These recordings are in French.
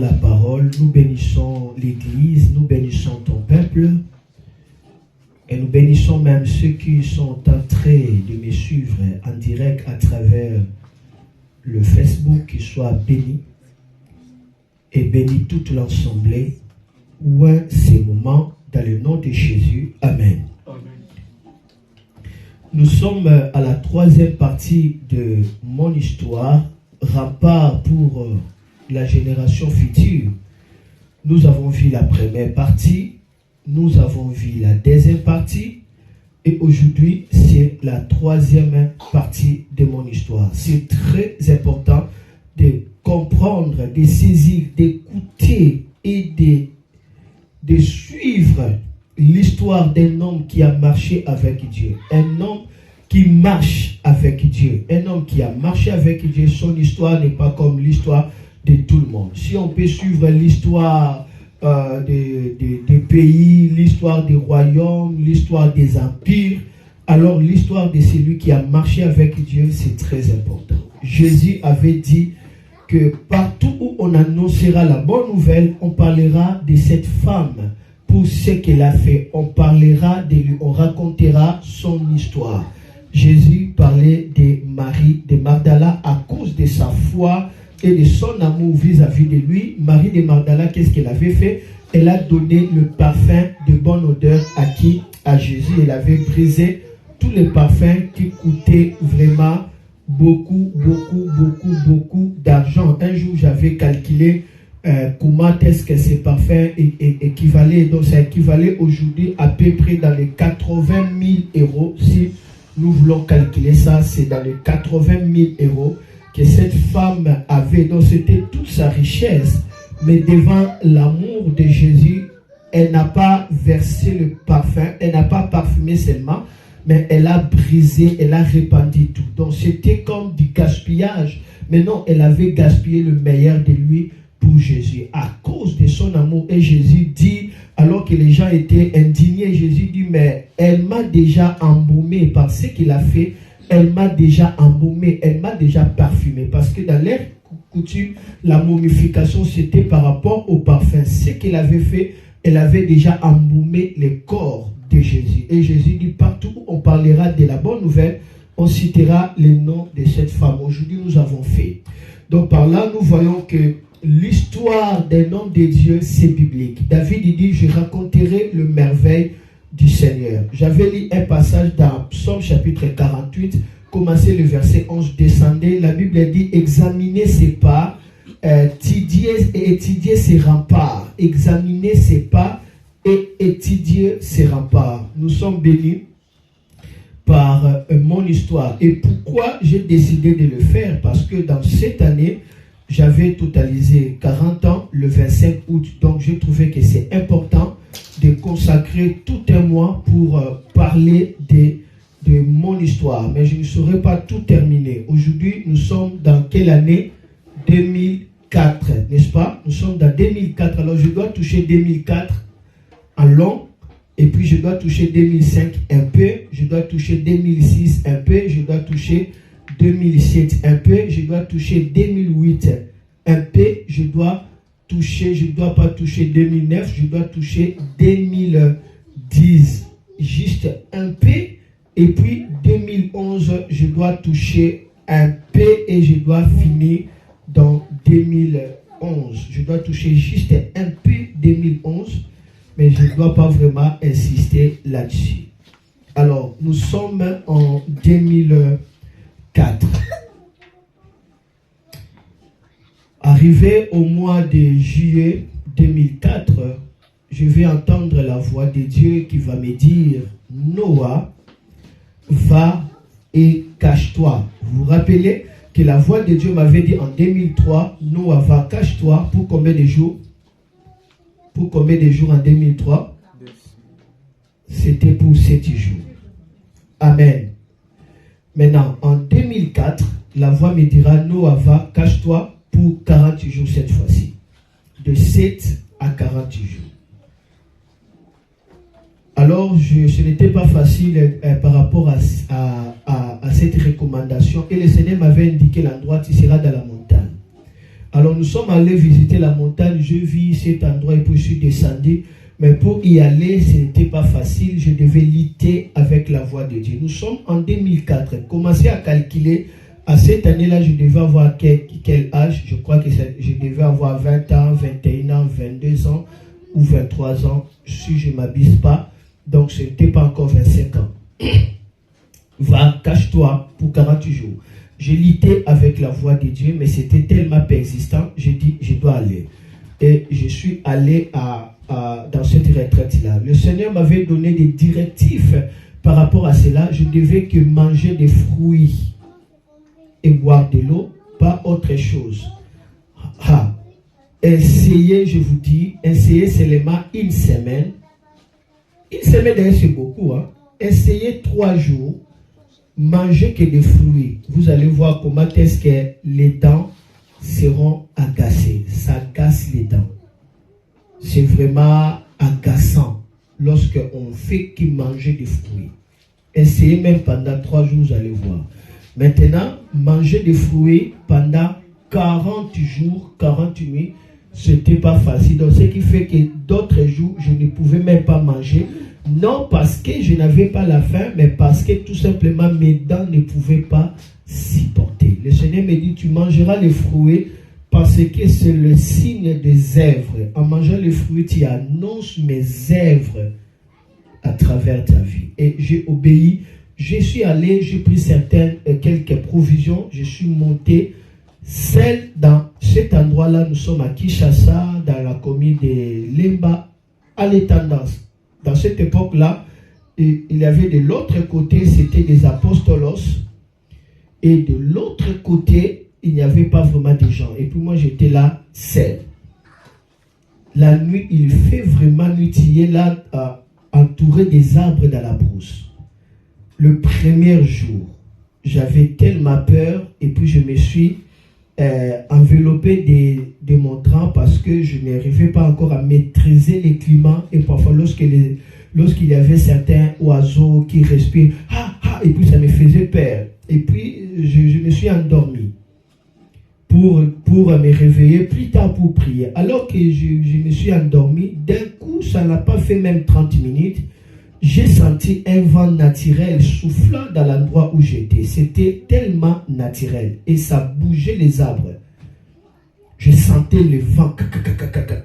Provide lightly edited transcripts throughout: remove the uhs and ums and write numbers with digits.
la parole, nous bénissons l'Église, nous bénissons ton peuple et nous bénissons même ceux qui sont en train de me suivre en direct à travers le Facebook, qu'ils soient bénis et bénis toute l'assemblée ou ces moments dans le nom de Jésus. Amen. Nous sommes à la troisième partie de mon histoire, rempart pour la génération future. Nous avons vu la première partie, nous avons vu la deuxième partie, et aujourd'hui, c'est la troisième partie de mon histoire. C'est très important de comprendre, de saisir, d'écouter et de suivre l'histoire d'un homme qui a marché avec Dieu. Un homme qui marche avec Dieu. Un homme qui a marché avec Dieu, son histoire n'est pas comme l'histoire de tout le monde. Si on peut suivre l'histoire des pays, l'histoire des royaumes, l'histoire des empires, alors l'histoire de celui qui a marché avec Dieu, c'est très important. Jésus avait dit que partout où on annoncera la bonne nouvelle, on parlera de cette femme pour ce qu'elle a fait. On parlera de lui, on racontera son histoire. Jésus parlait de Marie de Magdala à cause de sa foi et de son amour vis-à-vis de lui. Marie de Magdala, qu'est-ce qu'elle avait fait? Elle a donné le parfum de bonne odeur à qui? À Jésus. Elle avait brisé tous les parfums qui coûtaient vraiment beaucoup d'argent. Un jour, j'avais calculé comment est-ce que ces parfums équivalaient. Donc, ça équivalait aujourd'hui à peu près dans les 80 000 euros. Si nous voulons calculer ça, c'est dans les 80 000 euros que cette femme avait. Donc, c'était toute sa richesse. Mais devant l'amour de Jésus, elle n'a pas versé le parfum, elle n'a pas parfumé seulement, mais elle a brisé, elle a répandu tout. Donc c'était comme du gaspillage. Mais non, elle avait gaspillé le meilleur de lui pour Jésus, à cause de son amour. Et Jésus dit, alors que les gens étaient indignés, Jésus dit, mais elle m'a déjà embaumé par ce qu'il a fait. Elle m'a déjà embaumé, elle m'a déjà parfumé. Parce que dans l'air coutume, la momification, c'était par rapport au parfum. Ce qu'elle avait fait, elle avait déjà embaumé le corps de Jésus. Et Jésus dit, partout où on parlera de la bonne nouvelle, on citera le nom de cette femme. Aujourd'hui, nous avons fait. Donc par là, nous voyons que l'histoire d'un homme de Dieu, c'est biblique. David dit, je raconterai le merveille du Seigneur. J'avais lu un passage dans Psaume chapitre 48, commencez le verset 11, descendez. La Bible dit, examinez ses pas, étudiez ses remparts. Examinez ses pas et étudiez ses remparts. Nous sommes bénis par mon histoire. Et pourquoi j'ai décidé de le faire? Parce que dans cette année, j'avais totalisé 40 ans le 25 août. Donc, j'ai trouvé que c'est important de consacrer tout un mois pour parler de mon histoire. Mais je ne saurais pas tout terminer. Aujourd'hui, nous sommes dans quelle année? 2004, n'est-ce pas? Nous sommes dans 2004. Alors, je dois toucher 2004 en long. Et puis, je dois toucher 2005 un peu. Je dois toucher 2006 un peu. Je dois toucher 2007 un peu. Je dois toucher 2008 un peu. Je dois pas toucher 2009. Je dois toucher 2010 juste un peu. Et puis 2011, je dois toucher un peu et je dois finir dans 2011. Je dois toucher juste un peu 2011, mais je ne dois pas vraiment insister là-dessus. Alors, nous sommes en 2004. Arrivé au mois de juillet 2004, je vais entendre la voix de Dieu qui va me dire, Noah, va et cache-toi. Vous vous rappelez que la voix de Dieu m'avait dit en 2003, Noah, va, cache-toi. Pour combien de jours? Pour combien de jours en 2003? C'était pour 7 jours. Amen. Maintenant, en 2004, la voix me dira, Noah, va, cache-toi pour 40 jours cette fois-ci. De 7 à 40 jours. Alors, ce n'était pas facile par rapport à cette recommandation. Et le Seigneur m'avait indiqué l'endroit, tu seras dans la montagne. Alors nous sommes allés visiter la montagne, je vis cet endroit et puis je suis descendu. Mais pour y aller, ce n'était pas facile. Je devais lutter avec la voix de Dieu. Nous sommes en 2004. Commencez à calculer. À cette année-là, je devais avoir quel âge? Je crois que je devais avoir 20 ans, 21 ans, 22 ans ou 23 ans. Si je ne m'abuse pas. Donc, ce n'était pas encore 25 ans. Va, cache-toi pour 40 jours. J'ai lutté avec la voix de Dieu, mais c'était tellement persistant. J'ai dit, je dois aller. Et je suis allé dans cette retraite-là. Le Seigneur m'avait donné des directives par rapport à cela. Je devais que manger des fruits et boire de l'eau, pas autre chose. Essayez, je vous dis, essayez seulement une semaine. Une semaine d'ailleurs, c'est beaucoup. Essayez 3 jours. Mangez que des fruits. Vous allez voir comment est-ce que les dents seront agacées. Ça agace les dents. C'est vraiment agaçant lorsque on fait que manger des fruits. Essayez même pendant 3 jours, vous allez voir. Maintenant, manger des fruits pendant 40 jours, 40 nuits, ce n'était pas facile. Donc, ce qui fait que d'autres jours, je ne pouvais même pas manger. Non parce que je n'avais pas la faim, mais parce que tout simplement mes dents ne pouvaient pas supporter. Le Seigneur me dit, tu mangeras les fruits parce que c'est le signe des œuvres. En mangeant les fruits, tu annonces mes œuvres à travers ta vie. Et j'ai obéi. Je suis allé, j'ai pris quelques provisions. Je suis monté seul dans cet endroit-là. Nous sommes à Kinshasa, dans la commune de Lemba, à l'étendance. Dans cette époque-là, il y avait de l'autre côté, c'était des apostolos. Et de l'autre côté, il n'y avait pas vraiment de gens. Et puis moi, j'étais là, seul. La nuit, il fait vraiment nuit, là, entouré des arbres dans la brousse. Le premier jour, j'avais tellement peur. Et puis je me suis enveloppé de mon drap parce que je n'arrivais pas encore à maîtriser les climats. Et parfois, lorsqu'il y avait certains oiseaux qui respirent, et puis ça me faisait peur. Et puis, je me suis endormi pour me réveiller plus tard pour prier. Alors que je me suis endormi, d'un coup, ça n'a pas fait même 30 minutes. J'ai senti un vent naturel soufflant dans l'endroit où j'étais. C'était tellement naturel. Et ça bougeait les arbres. Je sentais le vent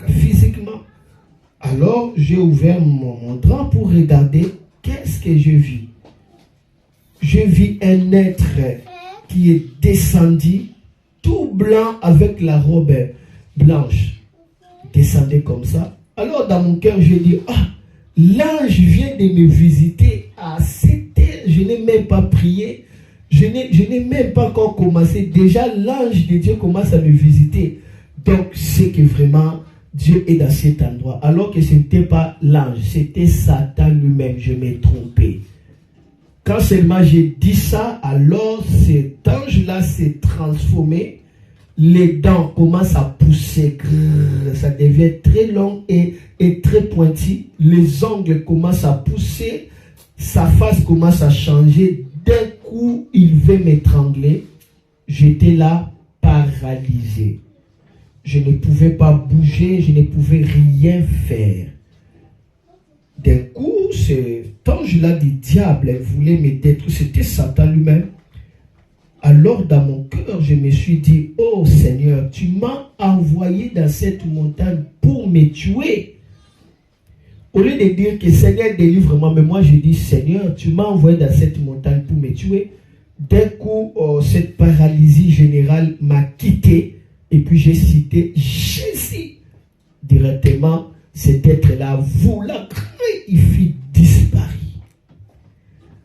physiquement. Alors, j'ai ouvert mon drap pour regarder qu'est-ce que je vis. Je vis un être qui est descendu, tout blanc avec la robe blanche. Descendait comme ça. Alors, dans mon cœur, j'ai dit, l'ange vient de me visiter. Je n'ai même pas prié. Je n'ai même pas encore commencé. Déjà, l'ange de Dieu commence à me visiter. Donc, c'est que vraiment, Dieu est dans cet endroit. Alors que ce n'était pas l'ange, c'était Satan lui-même. Je m'ai trompé. Quand seulement j'ai dit ça, alors cet ange-là s'est transformé. Les dents commencent à pousser. Ça devient très long et très pointu. Les ongles commencent à pousser. Sa face commence à changer. D'un coup, il veut m'étrangler. J'étais là, paralysé. Je ne pouvais pas bouger. Je ne pouvais rien faire. D'un coup, cet ange-là du diable voulait me détruire. C'était Satan lui-même. Alors dans mon cœur, je me suis dit, oh Seigneur, tu m'as envoyé dans cette montagne pour me tuer. Au lieu de dire que Seigneur délivre-moi, mais moi je dis, Seigneur, tu m'as envoyé dans cette montagne pour me tuer. D'un coup, cette paralysie générale m'a quitté et puis j'ai cité Jésus. Directement, cet être-là voulant crier, il fit disparaître.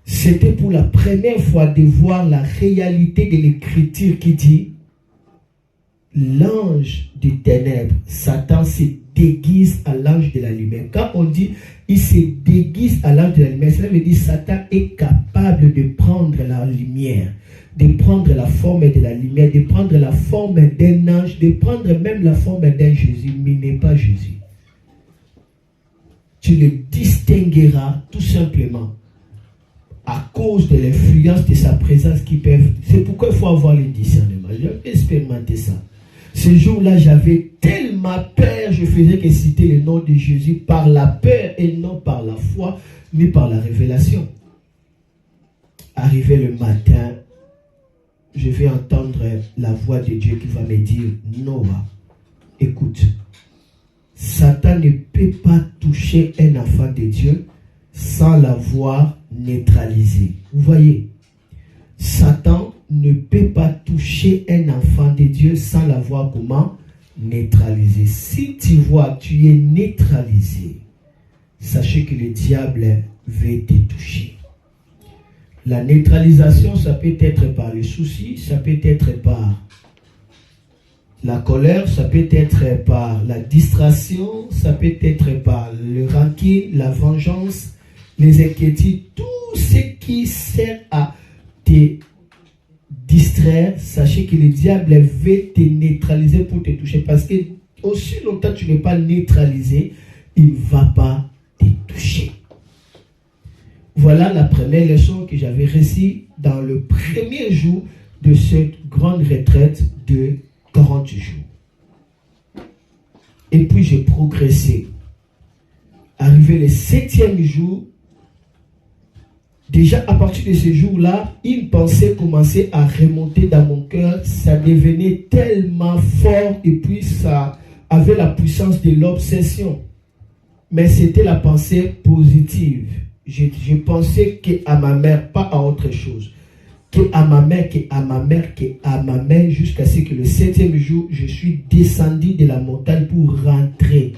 C'était pour la première fois de voir la réalité de l'écriture qui dit l'ange des ténèbres, Satan se déguise à l'ange de la lumière. Quand on dit il se déguise à l'ange de la lumière, cela veut dire Satan est capable de prendre la lumière, de prendre la forme de la lumière, de prendre la forme d'un ange, de prendre même la forme d'un Jésus, mais il n'est pas Jésus. Tu le distingueras tout simplement à cause de l'influence de sa présence qui peuvent. C'est pourquoi il faut avoir le discernement. J'ai expérimenté ça. Ce jour-là, j'avais tellement peur, je faisais que citer le nom de Jésus par la peur et non par la foi, ni par la révélation. Arrivé le matin, je vais entendre la voix de Dieu qui va me dire, Noah, écoute, Satan ne peut pas toucher un enfant de Dieu sans l'avoir neutralisé. Vous voyez, Satan ne peut pas toucher un enfant de Dieu sans l'avoir comment neutralisé. Si tu vois, tu es neutralisé, sachez que le diable veut te toucher. La neutralisation, ça peut être par le souci, ça peut être par la colère, ça peut être par la distraction, ça peut être par le rancune, la vengeance, les inquiétudes, tout ce qui sert à te distraire. Sachez que le diable veut te neutraliser pour te toucher, parce que aussi longtemps que tu n'es pas neutralisé, il ne va pas te toucher. Voilà la première leçon que j'avais reçue dans le premier jour de cette grande retraite de 40 jours. Et puis j'ai progressé. Arrivé le 7e jour, déjà à partir de ce jour-là, une pensée commençait à remonter dans mon cœur. Ça devenait tellement fort et puis ça avait la puissance de l'obsession. Mais c'était la pensée positive. Je pensais qu'à ma mère, pas à autre chose. Qu'à ma mère, jusqu'à ce que le 7e jour, je suis descendu de la montagne pour rentrer.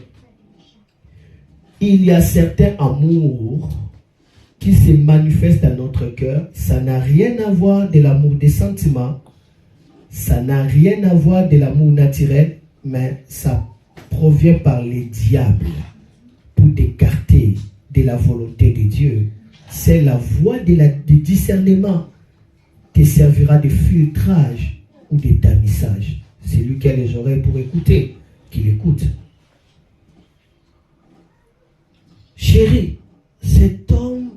Il y a certains amours qui se manifestent dans notre cœur. Ça n'a rien à voir de l'amour des sentiments. Ça n'a rien à voir de l'amour naturel, mais ça provient par les diables pour t'écarter de la volonté de Dieu. C'est la voie du discernement te servira de filtrage ou de tamisage. Celui qui a les oreilles pour écouter, qu'il écoute. Chérie, cet homme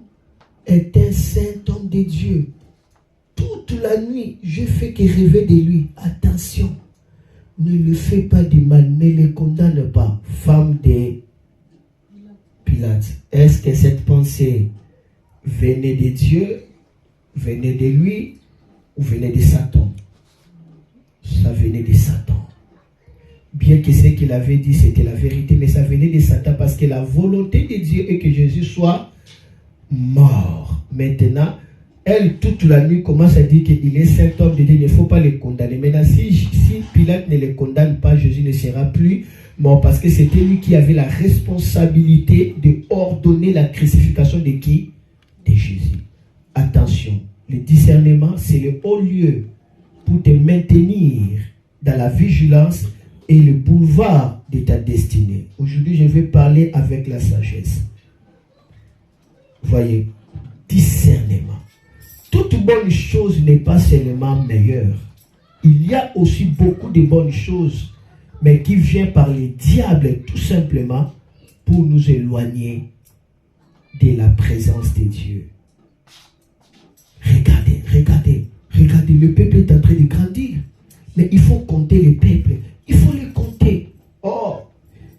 est un saint homme de Dieu. Toute la nuit, je fais que rêver de lui. Attention, ne le fais pas de mal, ne le condamne pas. Femme de Pilate, est-ce que cette pensée venait de Dieu, venait de lui ou venait de Satan? Ça venait de Satan. Bien que ce qu'il avait dit c'était la vérité, mais ça venait de Satan parce que la volonté de Dieu est que Jésus soit mort. Maintenant, elle, toute la nuit, commence à dire qu'il est saint homme de Dieu, il ne faut pas le condamner. Maintenant, si Pilate ne le condamne pas, Jésus ne sera plus mort parce que c'était lui qui avait la responsabilité de ordonner la crucifixion de qui? De Jésus. Attention, le discernement, c'est le haut lieu pour te maintenir dans la vigilance et le boulevard de ta destinée. Aujourd'hui, je vais parler avec la sagesse. Voyez, discernement. Toute bonne chose n'est pas seulement meilleure. Il y a aussi beaucoup de bonnes choses, mais qui viennent par le diable tout simplement pour nous éloigner de la présence de Dieu. Regardez, le peuple est en train de grandir. Mais il faut compter les peuples. Il faut les compter. Oh,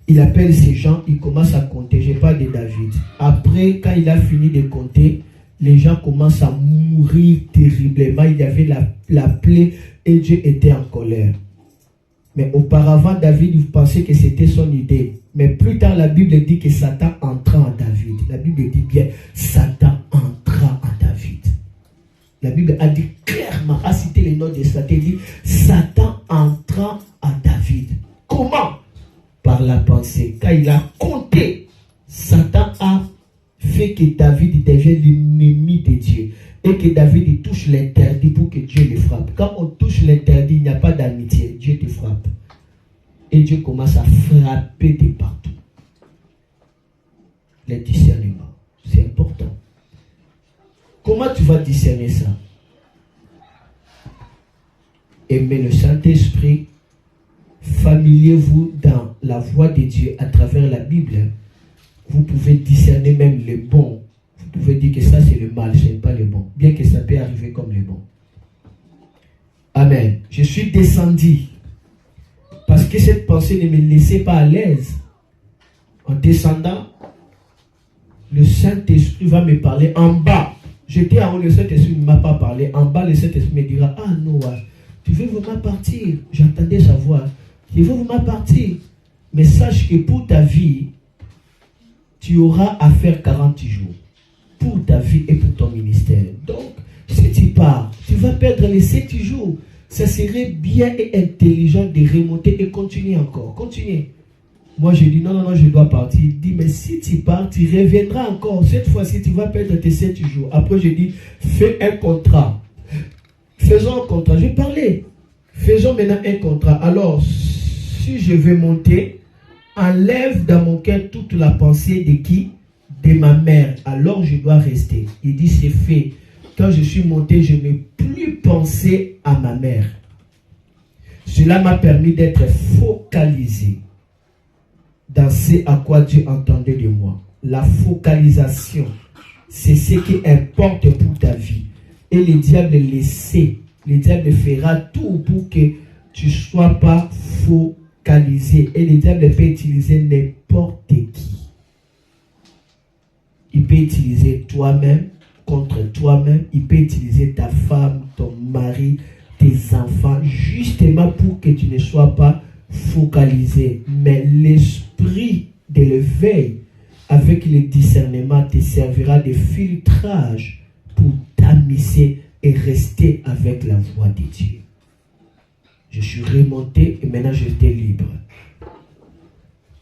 il appelle ces gens, il commence à compter. Je parle de David. Après, quand il a fini de compter, les gens commencent à mourir terriblement. Il y avait la plaie et Dieu était en colère. Mais auparavant, David, il pensait que c'était son idée. Mais plus tard, la Bible dit que Satan entra en David. La Bible dit bien, Satan entra en David. La Bible a dit clairement, a cité les noms de Satan, il dit Satan entrant en David. Comment? Par la pensée. Quand il a compté, Satan a fait que David devienne l'ennemi de Dieu. Et que David touche l'interdit pour que Dieu le frappe. Quand on touche l'interdit, il n'y a pas d'amitié. Dieu te frappe. Et Dieu commence à frapper de partout. Le discernement, c'est important. Comment tu vas discerner ça? Aimez le Saint-Esprit, familiez-vous dans la voix de Dieu à travers la Bible. Vous pouvez discerner même le bon. Vous pouvez dire que ça c'est le mal, ce n'est pas le bon. Bien que ça peut arriver comme le bon. Amen. Je suis descendu Parce que cette pensée ne me laissait pas à l'aise. En descendant, le Saint-Esprit va me parler en bas. J'étais en haut, le Saint-Esprit ne m'a pas parlé. En bas, le Saint-Esprit me dira, ah Noah, tu veux vraiment partir? J'entendais sa voix. Tu veux vraiment partir? Mais sache que pour ta vie, tu auras à faire 40 jours. Pour ta vie et pour ton ministère. Donc, si tu pars, tu vas perdre les 7 jours. Ça serait bien et intelligent de remonter et continuer encore. Continuer. Moi, je dis non, je dois partir. Il dit, mais si tu pars, tu reviendras encore. Cette fois-ci, tu vas perdre tes 7 jours. Après, je dis, fais un contrat. Faisons un contrat. Je parlais. Faisons maintenant un contrat. Alors, si je veux monter, enlève dans mon cœur toute la pensée de qui? De ma mère. Alors, je dois rester. Il dit, c'est fait. Quand je suis monté, je n'ai plus pensé à ma mère. Cela m'a permis d'être focalisé dans ce à quoi Dieu entendait de moi. La focalisation, c'est ce qui importe pour ta vie. Et le diable le sait. Le diable fera tout pour que tu ne sois pas focalisé. Et le diable peut utiliser n'importe qui. Il peut utiliser toi-même contre toi-même. Il peut utiliser ta femme, ton mari, tes enfants, justement pour que tu ne sois pas focalisé. Mais l'esprit de l'éveil, avec le discernement, te servira de filtrage pour t'amuser et rester avec la voix de Dieu. Je suis remonté et maintenant j'étais libre.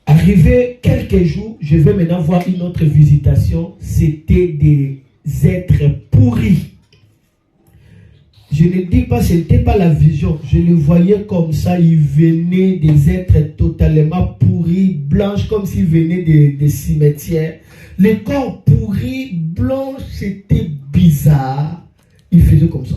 Arrivé quelques jours, je vais maintenant voir une autre visitation. C'était des êtres pourris. Je ne dis pas, ce n'était pas la vision. Je le voyais comme ça. Ils venaient des êtres totalement pourris, blanches, comme s'ils venaient des cimetières. Les corps pourris, blancs, c'était bizarre. Ils faisaient comme ça.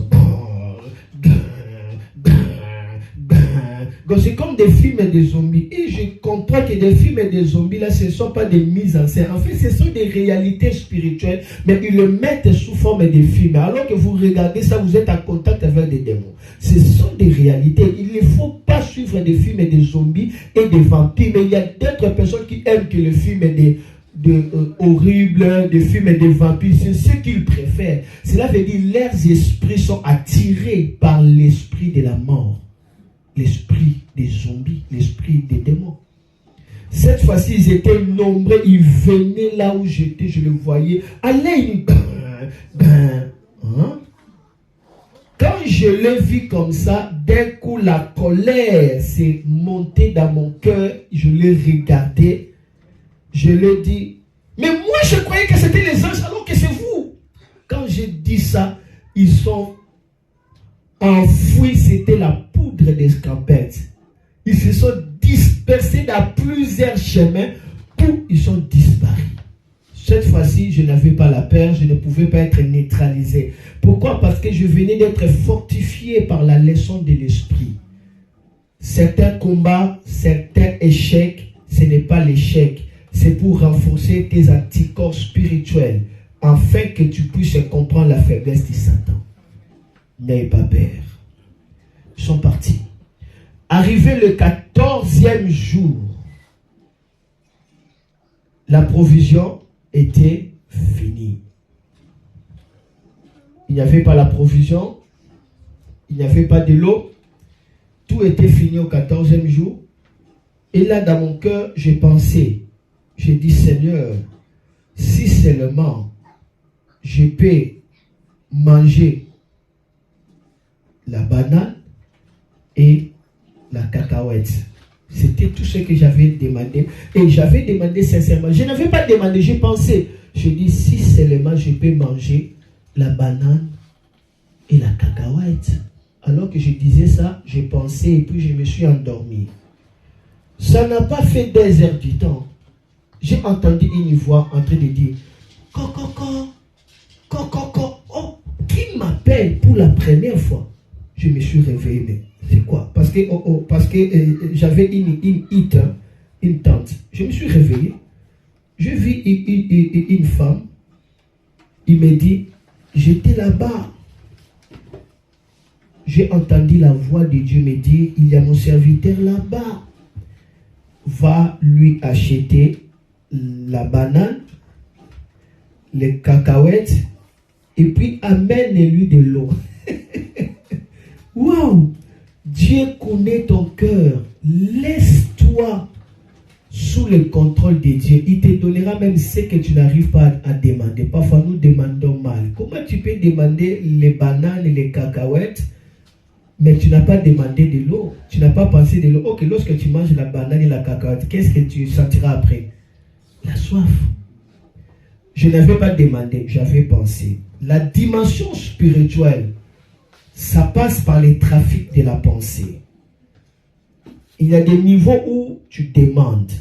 Donc c'est comme des films et des zombies. Et je comprends que des films et des zombies, là, ce ne sont pas des mises en scène. En fait, ce sont des réalités spirituelles, mais ils le mettent sous forme de films. Alors que vous regardez ça, vous êtes en contact avec des démons. Ce sont des réalités. Il ne faut pas suivre des films et des zombies et des vampires. Mais il y a d'autres personnes qui aiment que le film est horrible, des films et des vampires. C'est ce qu'ils préfèrent. Cela veut dire que leurs esprits sont attirés par l'esprit de la mort. L'esprit des zombies, l'esprit des démons. Cette fois-ci, ils étaient nombreux, ils venaient là où j'étais, je le voyais. Allez, Quand je l'ai vu comme ça, d'un coup, la colère s'est montée dans mon cœur. Je l'ai regardé, je lui ai dit, mais moi je croyais que c'était les anges alors que c'est vous. Quand j'ai dit ça, ils sont enfouis, c'était la poudre d'escampette. Ils se sont dispersés dans plusieurs chemins, où ils sont disparus. Cette fois-ci, je n'avais pas la peur, je ne pouvais pas être neutralisé. Pourquoi? Parce que je venais d'être fortifié par la leçon de l'esprit. Certains combats, certains échecs, ce n'est pas l'échec. C'est pour renforcer tes anticorps spirituels, afin que tu puisses comprendre la faiblesse de Satan. N'ayez pas peur. Ils sont partis. Arrivé le 14e jour, la provision était finie. Il n'y avait pas la provision, il n'y avait pas de l'eau, tout était fini au 14e jour. Et là, dans mon cœur, j'ai pensé, j'ai dit, Seigneur, si seulement je peux manger la banane et la cacahuète. C'était tout ce que j'avais demandé. Et j'avais demandé sincèrement. Je n'avais pas demandé, j'ai pensé. Je dis, si seulement je peux manger la banane et la cacahuète. Alors que je disais ça, j'ai pensé et puis je me suis endormi. Ça n'a pas fait 2 heures du temps. J'ai entendu une voix en train de dire, Coco, oh, qui m'appelle pour la première fois? Je me suis réveillé. C'est quoi? Parce que j'avais une tante. Je me suis réveillé. Je vis une femme. Il me dit, j'étais là-bas. j'ai entendu la voix de Dieu me dire, il y a mon serviteur là-bas. Va lui acheter la banane, les cacahuètes, et puis amène-lui de l'eau. Waouh! Dieu connaît ton cœur. Laisse-toi sous le contrôle de Dieu. Il te donnera même ce que tu n'arrives pas à demander. Parfois, nous demandons mal. Comment tu peux demander les bananes et les cacahuètes, mais tu n'as pas demandé de l'eau? Tu n'as pas pensé de l'eau. Ok, lorsque tu manges la banane et la cacahuète, qu'est-ce que tu sentiras après? La soif. Je n'avais pas demandé, j'avais pensé. La dimension spirituelle, ça passe par les trafics de la pensée. Il y a des niveaux où tu demandes.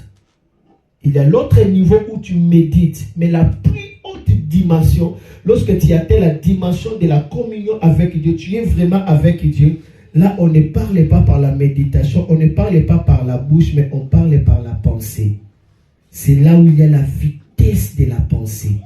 Il y a l'autre niveau où tu médites. Mais la plus haute dimension, lorsque tu atteins la dimension de la communion avec Dieu, tu es vraiment avec Dieu. Là, on ne parle pas par la méditation, on ne parle pas par la bouche, mais on parle par la pensée. C'est là où il y a la vitesse de la pensée.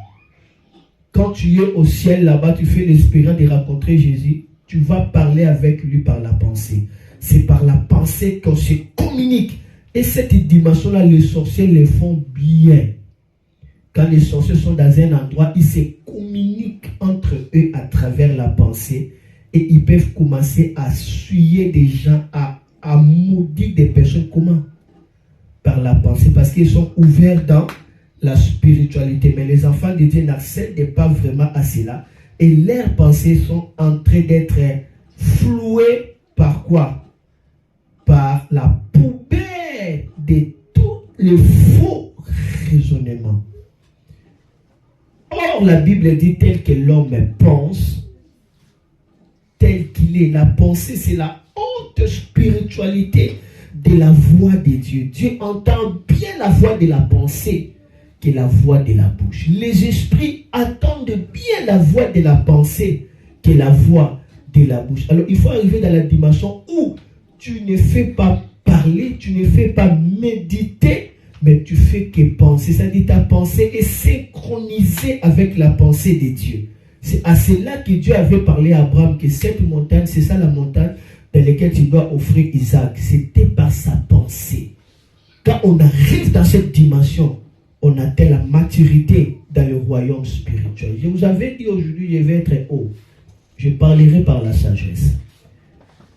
Quand tu es au ciel là-bas, tu fais l'espérance de rencontrer Jésus, tu vas parler avec lui par la pensée. C'est par la pensée qu'on se communique. Et cette dimension-là, les sorciers le font bien. Quand les sorciers sont dans un endroit, ils se communiquent entre eux à travers la pensée. Et ils peuvent commencer à suyer des gens, à maudire des personnes. Comment? Par la pensée. Parce qu'ils sont ouverts dans la spiritualité. Mais les enfants de Dieu n'accèdent pas vraiment à cela. Et leurs pensées sont en train d'être flouées par quoi? Par la poubelle de tous les faux raisonnements. Or, la Bible dit tel que l'homme pense, tel qu'il est. La pensée, c'est la haute spiritualité de la voix de Dieu. Dieu entend bien la voix de la pensée que la voix de la bouche. Les esprits attendent bien la voix de la pensée que la voix de la bouche. Alors, il faut arriver dans la dimension où tu ne fais pas parler, tu ne fais pas méditer, mais tu fais que penser. C'est-à-dire ta pensée est synchronisée avec la pensée de Dieu. C'est à cela que Dieu avait parlé à Abraham que cette montagne, c'est ça la montagne dans laquelle tu dois offrir Isaac. C'était par sa pensée. Quand on arrive dans cette dimension, on atteint la maturité dans le royaume spirituel. Je vous avais dit aujourd'hui, je vais être haut. Je parlerai par la sagesse.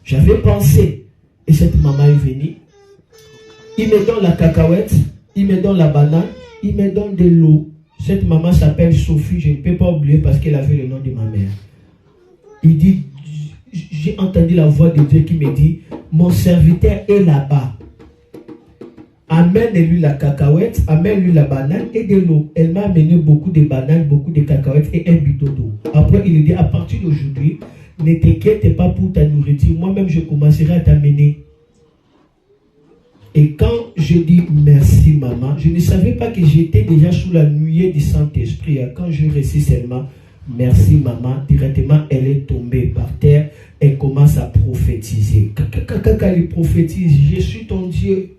J'avais pensé, et cette maman est venue. Il me donne la cacahuète, il me donne la banane, il me donne de l'eau. Cette maman s'appelle Sophie, je ne peux pas oublier parce qu'elle avait le nom de ma mère. Il dit, j'ai entendu la voix de Dieu qui me dit, mon serviteur est là-bas. Amène-lui la cacahuète, amène-lui la banane et de l'eau. Elle m'a amené beaucoup de bananes, beaucoup de cacahuètes et un bidon d'eau. Après, il dit, à partir d'aujourd'hui, ne t'inquiète pas pour ta nourriture. Moi-même, je commencerai à t'amener. Et quand je dis merci, maman, je ne savais pas que j'étais déjà sous la nuée du Saint-Esprit. Quand je récite seulement merci, maman, directement, elle est tombée par terre et commence à prophétiser. Quand elle prophétise, je suis ton Dieu.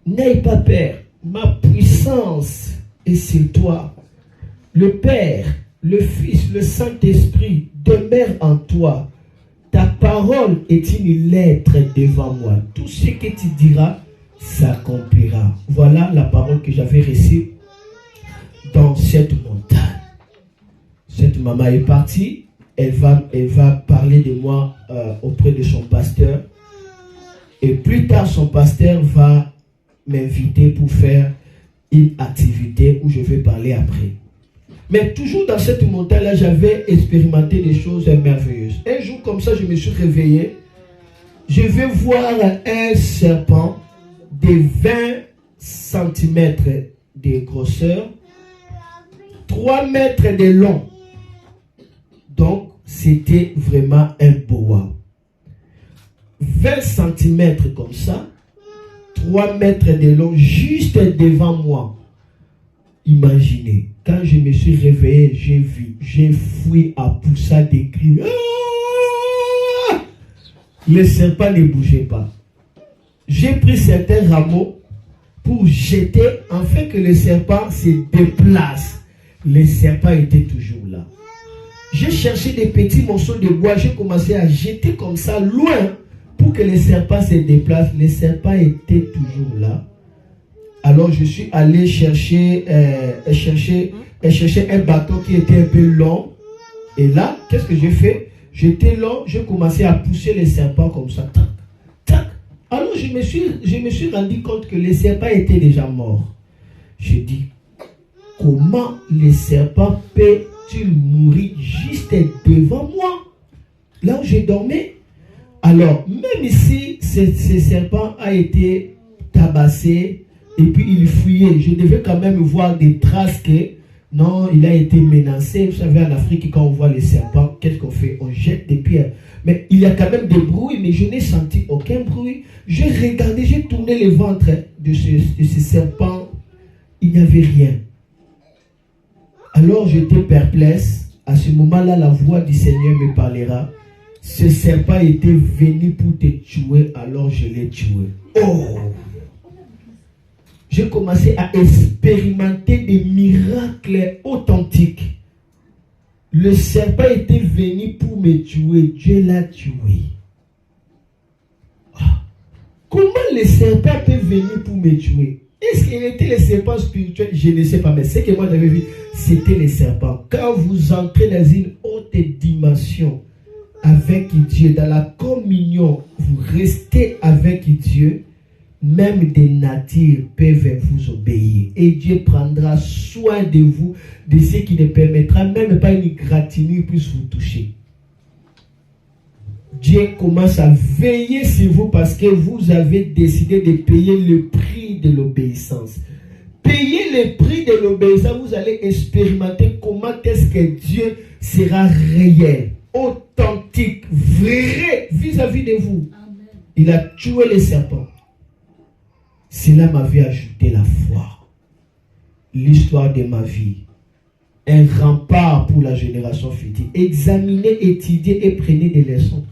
N'aie pas peur, ma puissance est sur toi. Le Père, le Fils, le Saint-Esprit demeure en toi. Ta parole est une lettre devant moi. Tout ce que tu diras s'accomplira. Voilà la parole que j'avais reçue dans cette montagne. Cette maman est partie. Elle va parler de moi auprès de son pasteur. Et plus tard, son pasteur va m'inviter pour faire une activité où je vais parler après. Mais toujours dans cette montagne-là, j'avais expérimenté des choses merveilleuses. Un jour comme ça, je me suis réveillé. Je vais voir un serpent de 20 cm de grosseur, 3 mètres de long. Donc, c'était vraiment un boa. 20 cm comme ça, 3 mètres de long, juste devant moi. Imaginez, quand je me suis réveillé, j'ai vu, j'ai fui à pousser des cris. Ah! Le serpent ne bougeait pas. J'ai pris certains rameaux pour jeter, afin que le serpent se déplace. Le serpent était toujours là. J'ai cherché des petits morceaux de bois, j'ai commencé à jeter comme ça loin pour que les serpents se déplacent. Les serpents étaient toujours là. Alors je suis allé chercher un bâton qui était un peu long. Et là, qu'est-ce que j'ai fait? J'étais long, j'ai commencé à pousser les serpents comme ça. Tac, tac. Alors je me suis rendu compte que les serpents étaient déjà morts. Je dis, comment les serpents peuvent-ils mourir juste devant moi? Là où je dormais. Alors, même si ces serpents a été tabassé et puis il fuyait, je devais quand même voir des traces que non, il a été menacé. Vous savez, en Afrique, quand on voit les serpents, qu'est-ce qu'on fait? On jette des pierres. Mais il y a quand même des bruits, mais je n'ai senti aucun bruit. J'ai regardé, j'ai tourné le ventre de ces serpents. Il n'y avait rien. Alors j'étais perplexe. À ce moment-là, la voix du Seigneur me parlera. Ce serpent était venu pour te tuer, alors je l'ai tué. Oh! J'ai commencé à expérimenter des miracles authentiques. Le serpent était venu pour me tuer. Dieu l'a tué. Comment le serpent peut venir pour me tuer? Est-ce qu'il était le serpent spirituel? Je ne sais pas, mais ce que moi j'avais vu, c'était les serpents. Quand vous entrez dans une haute dimension avec Dieu, dans la communion, vous restez avec Dieu, même des natures peuvent vous obéir. Et Dieu prendra soin de vous, de ce qui ne permettra même pas une égratignure puisse vous toucher. Dieu commence à veiller sur vous parce que vous avez décidé de payer le prix de l'obéissance. Payez le prix de l'obéissance, vous allez expérimenter comment est-ce que Dieu sera réel, authentique, vrai vis-à-vis de vous. Amen. Il a tué les serpents. Cela m'avait ajouté la foi. L'histoire de ma vie. Un rempart pour la génération future. Examinez, étudiez et prenez des leçons.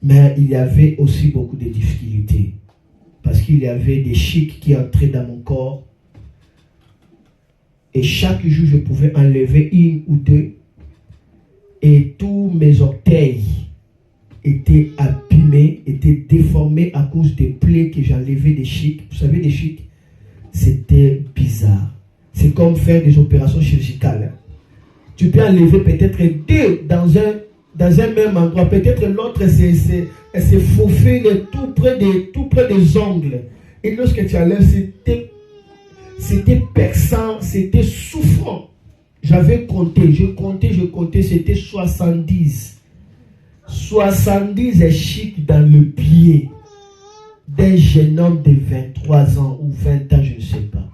Mais il y avait aussi beaucoup de difficultés. Parce qu'il y avait des chics qui entraient dans mon corps. Et chaque jour, je pouvais enlever une ou deux. Et tous mes orteils étaient abîmés, étaient déformés à cause des plaies que j'enlevais des chics. Vous savez, des chics, c'était bizarre. C'est comme faire des opérations chirurgicales. Tu peux enlever peut-être deux dans un même endroit. Peut-être l'autre se faufile tout près des ongles. Et lorsque tu enlèves, c'était perçant, c'était souffrant. J'avais compté, je comptais, c'était 70. 70 chics dans le pied d'un jeune homme de 23 ans ou 20 ans, je ne sais pas.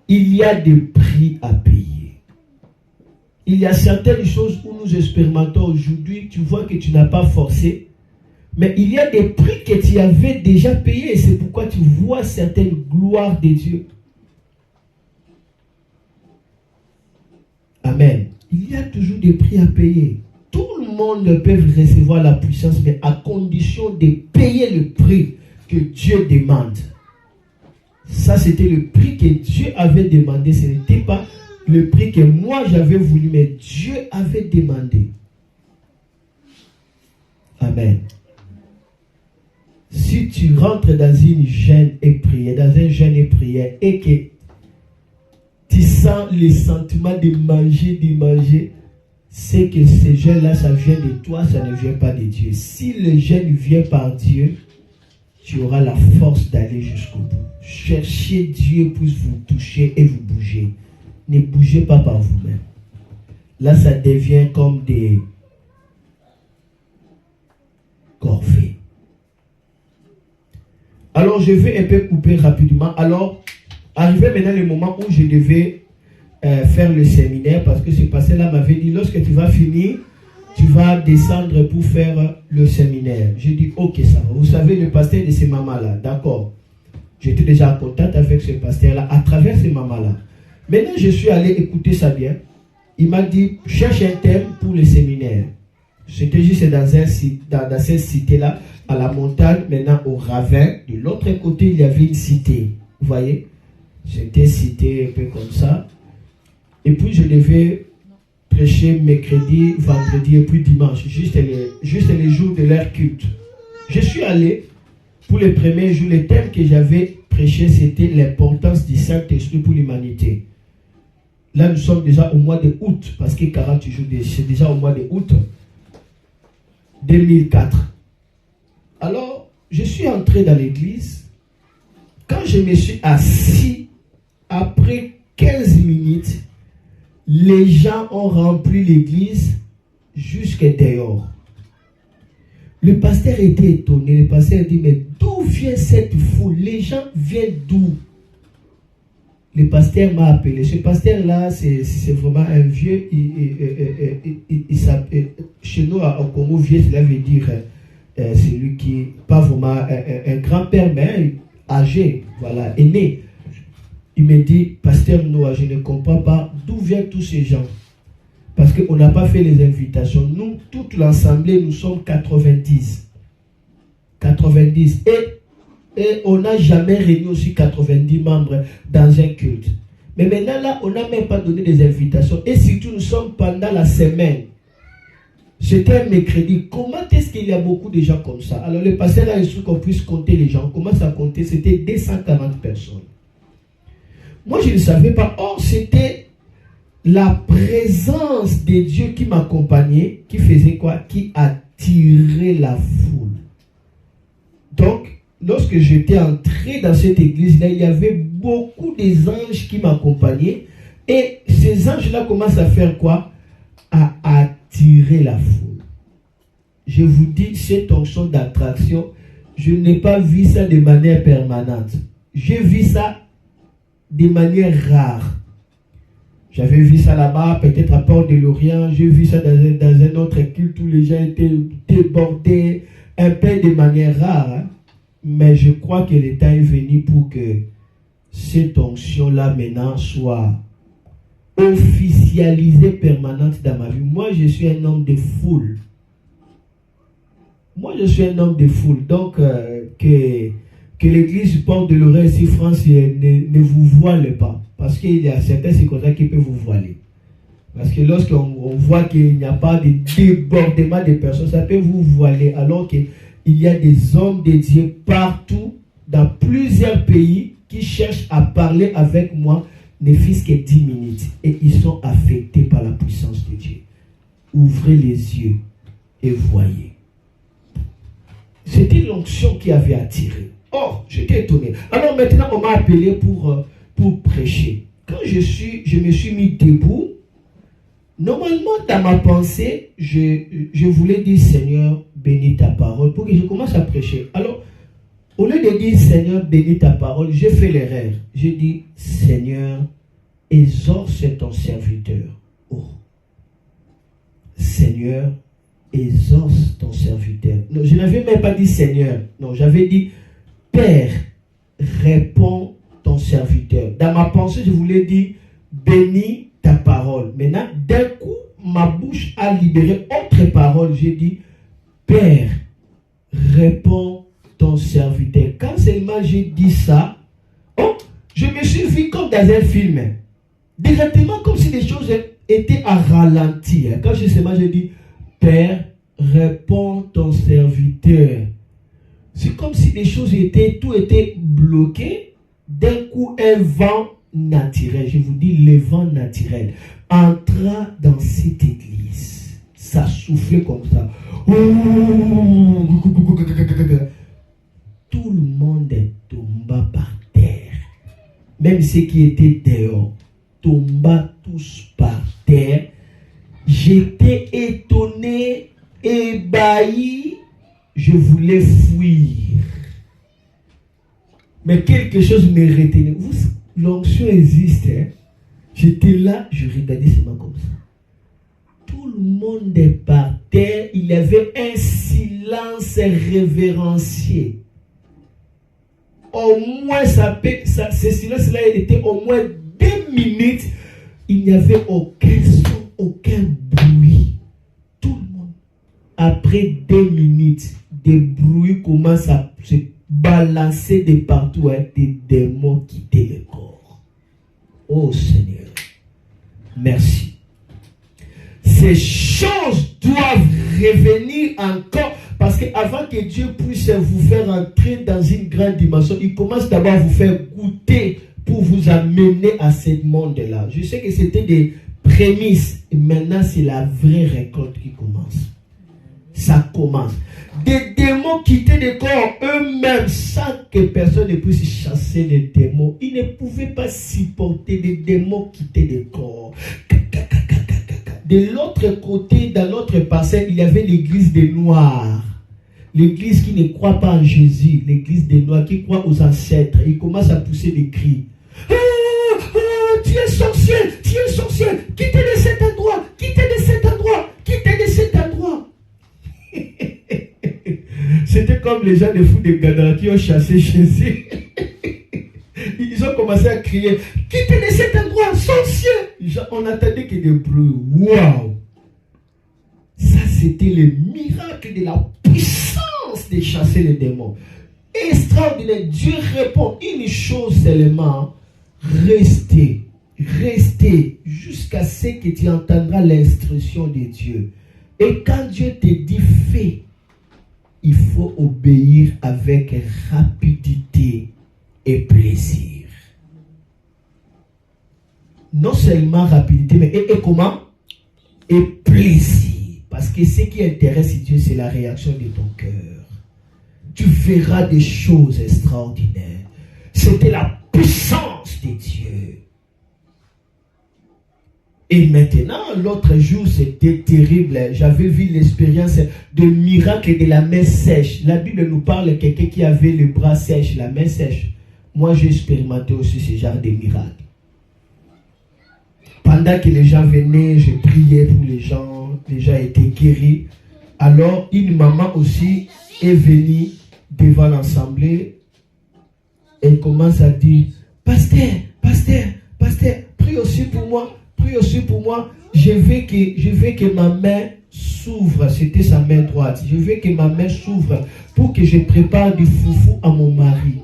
Il y a des prix à payer. Il y a certaines choses où nous expérimentons aujourd'hui, tu vois que tu n'as pas forcé, mais il y a des prix que tu avais déjà payés et c'est pourquoi tu vois certaines gloires de Dieu. Amen. Il y a toujours des prix à payer. Tout le monde peut recevoir la puissance, mais à condition de payer le prix que Dieu demande. Ça, c'était le prix que Dieu avait demandé. Ce n'était pas le prix que moi j'avais voulu, mais Dieu avait demandé. Amen. Si tu rentres dans une jeûne et prière, dans un jeûne et prière, et que tu sens le sentiment de manger, c'est que ce jeûne-là, ça vient de toi, ça ne vient pas de Dieu. Si le jeûne vient par Dieu, tu auras la force d'aller jusqu'au bout. Cherchez Dieu pour vous toucher et vous bouger. Ne bougez pas par vous-même. Là, ça devient comme des corvées. Alors, je vais un peu couper rapidement. Alors, arrivé maintenant le moment où je devais faire le séminaire, parce que ce pasteur-là m'avait dit, lorsque tu vas finir, tu vas descendre pour faire le séminaire. J'ai dit, ok, ça va. Vous savez, le pasteur de ces mamans-là, d'accord. J'étais déjà en contact avec ce pasteur-là, à travers ces mamans-là. Maintenant, je suis allé écouter ça bien. Il m'a dit, cherche un thème pour le séminaire. J'étais juste dans cette cité-là, à la montagne, maintenant au ravin. De l'autre côté, il y avait une cité. Vous voyez? J'étais cité un peu comme ça. Et puis je devais prêcher mercredi, vendredi et puis dimanche, juste les jours de leur culte. Je suis allé pour les premiers jours. Le thème que j'avais prêché, c'était l'importance du Saint-Esprit pour l'humanité. Là, nous sommes déjà au mois de août, parce que 40 jours, c'est déjà au mois de août 2004. Alors, je suis entré dans l'église. Quand je me suis assis, après 15 minutes, les gens ont rempli l'église jusqu'à dehors. Le pasteur était étonné. Le pasteur a dit, mais d'où vient cette foule? Les gens viennent d'où? Le pasteur m'a appelé. Ce pasteur-là, c'est vraiment un vieux. Chez nous, au Congo, vieux, cela veut dire celui qui, pas vraiment un grand-père, mais âgé, voilà, aîné. Il me dit, pasteur Noah, je ne comprends pas d'où viennent tous ces gens. Parce qu'on n'a pas fait les invitations. Nous, toute l'assemblée, nous sommes 90. 90. Et on n'a jamais réuni aussi 90 membres dans un culte. Mais maintenant, là, on n'a même pas donné des invitations. Et surtout, nous sommes pendant la semaine. C'était un mercredi. Comment est-ce qu'il y a beaucoup de gens comme ça? Alors, le pasteur a instruit qu'on puisse compter les gens. On commence à compter. C'était 240 personnes. Moi, je ne savais pas. Or, c'était la présence de Dieu qui m'accompagnait, qui faisait quoi? Qui attirait la foule. Donc, lorsque j'étais entré dans cette église-là, il y avait beaucoup d'anges qui m'accompagnaient. Et ces anges-là commencent à faire quoi? À attirer la foule. Je vous dis, cette onction d'attraction, je n'ai pas vu ça de manière permanente. J'ai vu ça de manière rare. J'avais vu ça là-bas, peut-être à Port-de-Lorient. J'ai vu ça dans un autre culte où les gens étaient débordés, un peu de manière rare. Hein? Mais je crois que le temps est venu pour que cette onction-là maintenant soit officialisée, permanente dans ma vie. Moi, je suis un homme de foule. Donc, que l'église Port-de-Lorient ici, France, ne vous voile pas. Parce qu'il y a certains circonstances qui peuvent vous voiler. Parce que lorsqu'on voit qu'il n'y a pas de débordement de personnes, ça peut vous voiler. Alors qu'il y a des hommes de Dieu partout, dans plusieurs pays, qui cherchent à parler avec moi, ne fût-ce que 10 minutes. Et ils sont affectés par la puissance de Dieu. Ouvrez les yeux et voyez. C'était l'onction qui avait attiré. Or, j'étais étonné. Alors maintenant, on m'a appelé pour prêcher. Quand je me suis mis debout, normalement, dans ma pensée, je voulais dire, Seigneur, bénis ta parole, pour que je commence à prêcher. Alors, au lieu de dire, Seigneur, bénis ta parole, j'ai fait l'erreur. J'ai dit, Seigneur, exorce ton serviteur. Oh. Seigneur, exorce ton serviteur. Non, je n'avais même pas dit Seigneur. Non, j'avais dit, Père, réponds ton serviteur. Dans ma pensée, je voulais dire, bénis ta parole. Maintenant, d'un coup, ma bouche a libéré autre parole. J'ai dit, Père, réponds ton serviteur. Quand seulement j'ai dit ça, oh, je me suis vu comme dans un film. Directement, comme si les choses étaient à ralenti. Quand j'ai dit, Père, réponds ton serviteur. C'est comme si les choses tout était bloqué. D'un coup, un vent naturel, je vous dis le vent naturel, entra dans cette église. Ça soufflait comme ça. Tout le monde tomba par terre. Même ceux qui étaient dehors tomba tous par terre. J'étais étonné, ébahi. Je voulais fuir. Mais quelque chose me retenait. L'onction existe. Hein? J'étais là, je regardais seulement comme ça. Tout le monde est par terre. Il y avait un silence révérencieux. Au moins, ce silence-là, il était au moins 2 minutes. Il n'y avait aucun son, aucun bruit. Tout le monde. Après 2 minutes, des bruits commencent à se balancer de partout. Hein, des démons quittaient le corps. Oh Seigneur, merci. Ces choses doivent revenir encore, parce qu'avant que Dieu puisse vous faire entrer dans une grande dimension, il commence d'abord à vous faire goûter pour vous amener à ce monde-là. Je sais que c'était des prémices, et maintenant c'est la vraie récolte qui commence. Ça commence. Des démons quittaient le corps eux-mêmes sans que personne ne puisse chasser les démons. Ils ne pouvaient pas supporter les démons quitter le corps. De l'autre côté, dans l'autre parcelle, il y avait l'église des Noirs. L'église qui ne croit pas en Jésus. L'église des Noirs qui croit aux ancêtres. Ils commencent à pousser des cris. Tu es sorcier, tu es sorcier. Quittez de cet endroit, quittez de cet endroit, quittez de cet endroit. C'était comme les gens de fous de Gadara qui ont chassé Jésus. Ils ont commencé à crier, quittez de cet endroit, sorcier. On attendait que des bruits. Waouh! Ça, c'était le miracle de la puissance de chasser les démons. Extraordinaire. Dieu répond une chose seulement. Restez, restez jusqu'à ce que tu entendras l'instruction de Dieu. Et quand Dieu te dit fais, il faut obéir avec rapidité et plaisir. Non seulement rapidité, mais et comment? Et plaisir. Parce que ce qui intéresse Dieu, c'est la réaction de ton cœur. Tu verras des choses extraordinaires. C'était la puissance de Dieu. Et maintenant, l'autre jour, c'était terrible. J'avais vu l'expérience de miracle de la main sèche. La Bible nous parle de quelqu'un qui avait le bras sèche, la main sèche. Moi, j'ai expérimenté aussi ce genre de miracle. Pendant que les gens venaient, je priais pour les gens étaient guéris. Alors, une maman aussi est venue devant l'assemblée. Elle commence à dire, pasteur, pasteur, pasteur, prie aussi pour moi. Prie aussi pour moi. Je veux que ma main s'ouvre. C'était sa main droite. Je veux que ma main s'ouvre pour que je prépare du foufou à mon mari.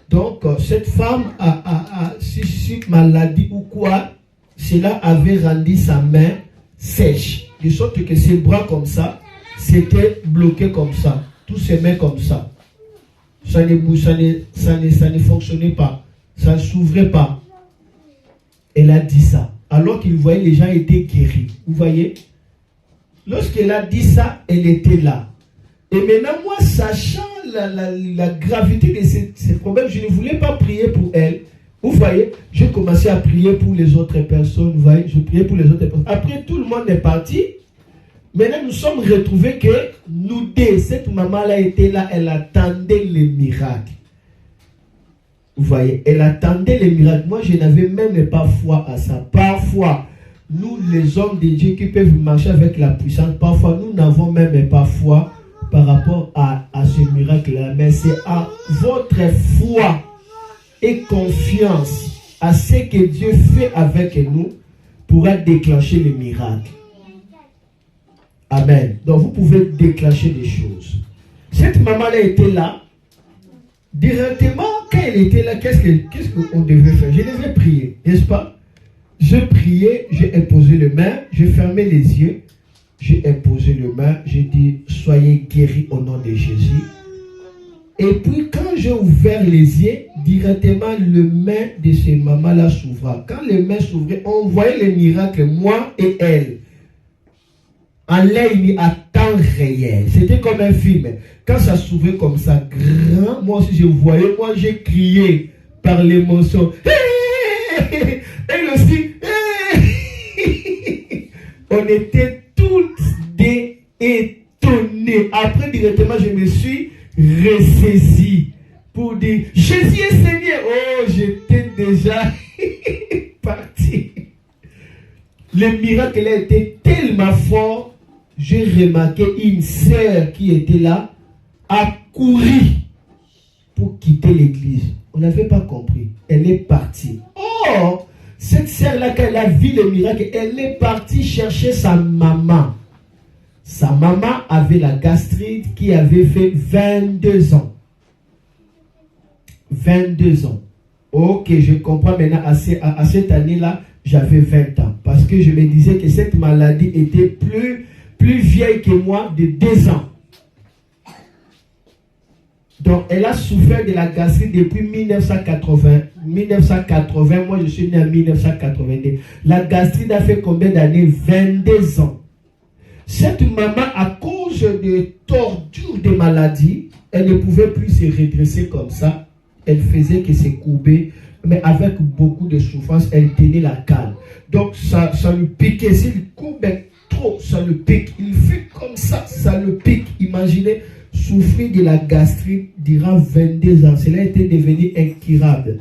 Donc, cette femme a si maladie ou quoi, cela avait rendu sa main sèche. De sorte que ses bras comme ça, c'était bloqué comme ça. Tous ses mains comme ça. Ça ne fonctionnait pas. Ça ne s'ouvrait pas. Elle a dit ça. Alors qu'il voyait les gens étaient guéris. Vous voyez? Lorsqu'elle a dit ça, elle était là. Et maintenant, moi, sachant la gravité de ces problèmes, je ne voulais pas prier pour elle. Vous voyez? J'ai commencé à prier pour les autres personnes. Vous voyez? Je priais pour les autres personnes. Après, tout le monde est parti. Maintenant, nous sommes retrouvés que nous deux, cette maman-là était là, elle attendait les miracles. Vous voyez, elle attendait les miracles. Moi, je n'avais même pas foi à ça. Parfois, nous, les hommes de Dieu qui peuvent marcher avec la puissance, parfois, nous n'avons même pas foi par rapport à ce miracle-là. Mais c'est à votre foi et confiance à ce que Dieu fait avec nous pourra déclencher le miracle. Amen. Donc, vous pouvez déclencher des choses. Cette maman-là était là. Directement, quand elle était là, qu'est-ce qu'on devait faire? Je devais prier, n'est-ce pas? Je priais, j'ai imposé les mains, j'ai fermé les yeux, j'ai imposé les mains, j'ai dit, soyez guéris au nom de Jésus. Et puis, quand j'ai ouvert les yeux, directement, le main de ces mamans-là s'ouvra. Quand les mains s'ouvraient, on voyait les miracles, moi et elle. En l'œil à temps réel. C'était comme un film. Quand ça s'ouvrait comme ça, grand, moi aussi je voyais, moi j'ai crié par l'émotion. Elle aussi. On était tous étonnés. Après, directement, je me suis ressaisi pour dire, Jésus est Seigneur. Oh, j'étais déjà parti. Le miracle a été tellement fort. J'ai remarqué une sœur qui était là, a couru pour quitter l'église. On n'avait pas compris. Elle est partie. Oh, cette sœur-là, quand elle a vu le miracle, elle est partie chercher sa maman. Sa maman avait la gastrite qui avait fait 22 ans. 22 ans. Ok, je comprends maintenant. À cette année-là, j'avais 20 ans. Parce que je me disais que cette maladie était plus vieille que moi de 2 ans. Donc, elle a souffert de la gastrite depuis 1980. 1980, moi je suis né en 1982. La gastrite a fait combien d'années? 22 ans. Cette maman, à cause de tortures de maladie, elle ne pouvait plus se redresser comme ça. Elle faisait que se courber, mais avec beaucoup de souffrance, elle tenait la cale. Donc, ça lui piquait. S'il courbait trop, ça le pique. Il fait comme ça le pique. Imaginez souffrir de la gastrite durant 22 ans. Cela était devenu incurable.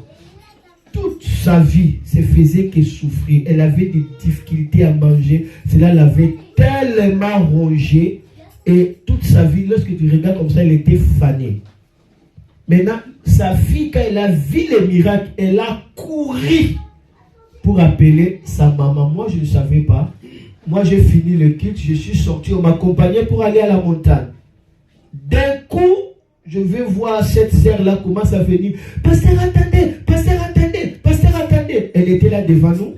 Toute sa vie se faisait que souffrir. Elle avait des difficultés à manger. Cela l'avait tellement rongée. Et toute sa vie, lorsque tu regardes comme ça, elle était fanée. Maintenant, sa fille, quand elle a vu les miracles, elle a couru pour appeler sa maman. Moi, je ne savais pas. Moi, j'ai fini le culte, je suis sorti, on m'accompagnait pour aller à la montagne. D'un coup, je vais voir cette sœur-là commence à venir. Pasteur, attendez, pasteur, attendez, pasteur, attendez. Elle était là devant nous.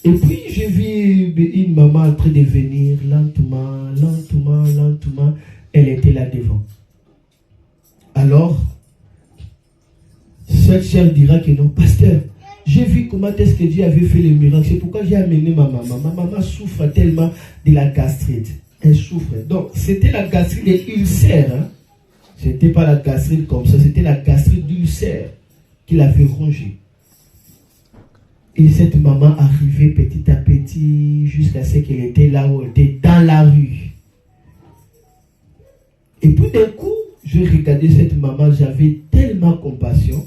Et puis, j'ai vu une maman en train de venir lentement, lentement, lentement. Elle était là devant. Alors, cette sœur dira que non, pasteur, j'ai vu comment est-ce que Dieu avait fait le miracle. C'est pourquoi j'ai amené ma maman. Ma maman souffre tellement de la gastrite. Elle souffre. Donc, c'était la gastrite des ulcères. Hein? Ce n'était pas la gastrite comme ça, c'était la gastrite d'ulcère qui l'avait rongée. Et cette maman arrivait petit à petit jusqu'à ce qu'elle était là où elle était, dans la rue. Et puis d'un coup, je regardais cette maman, j'avais tellement compassion,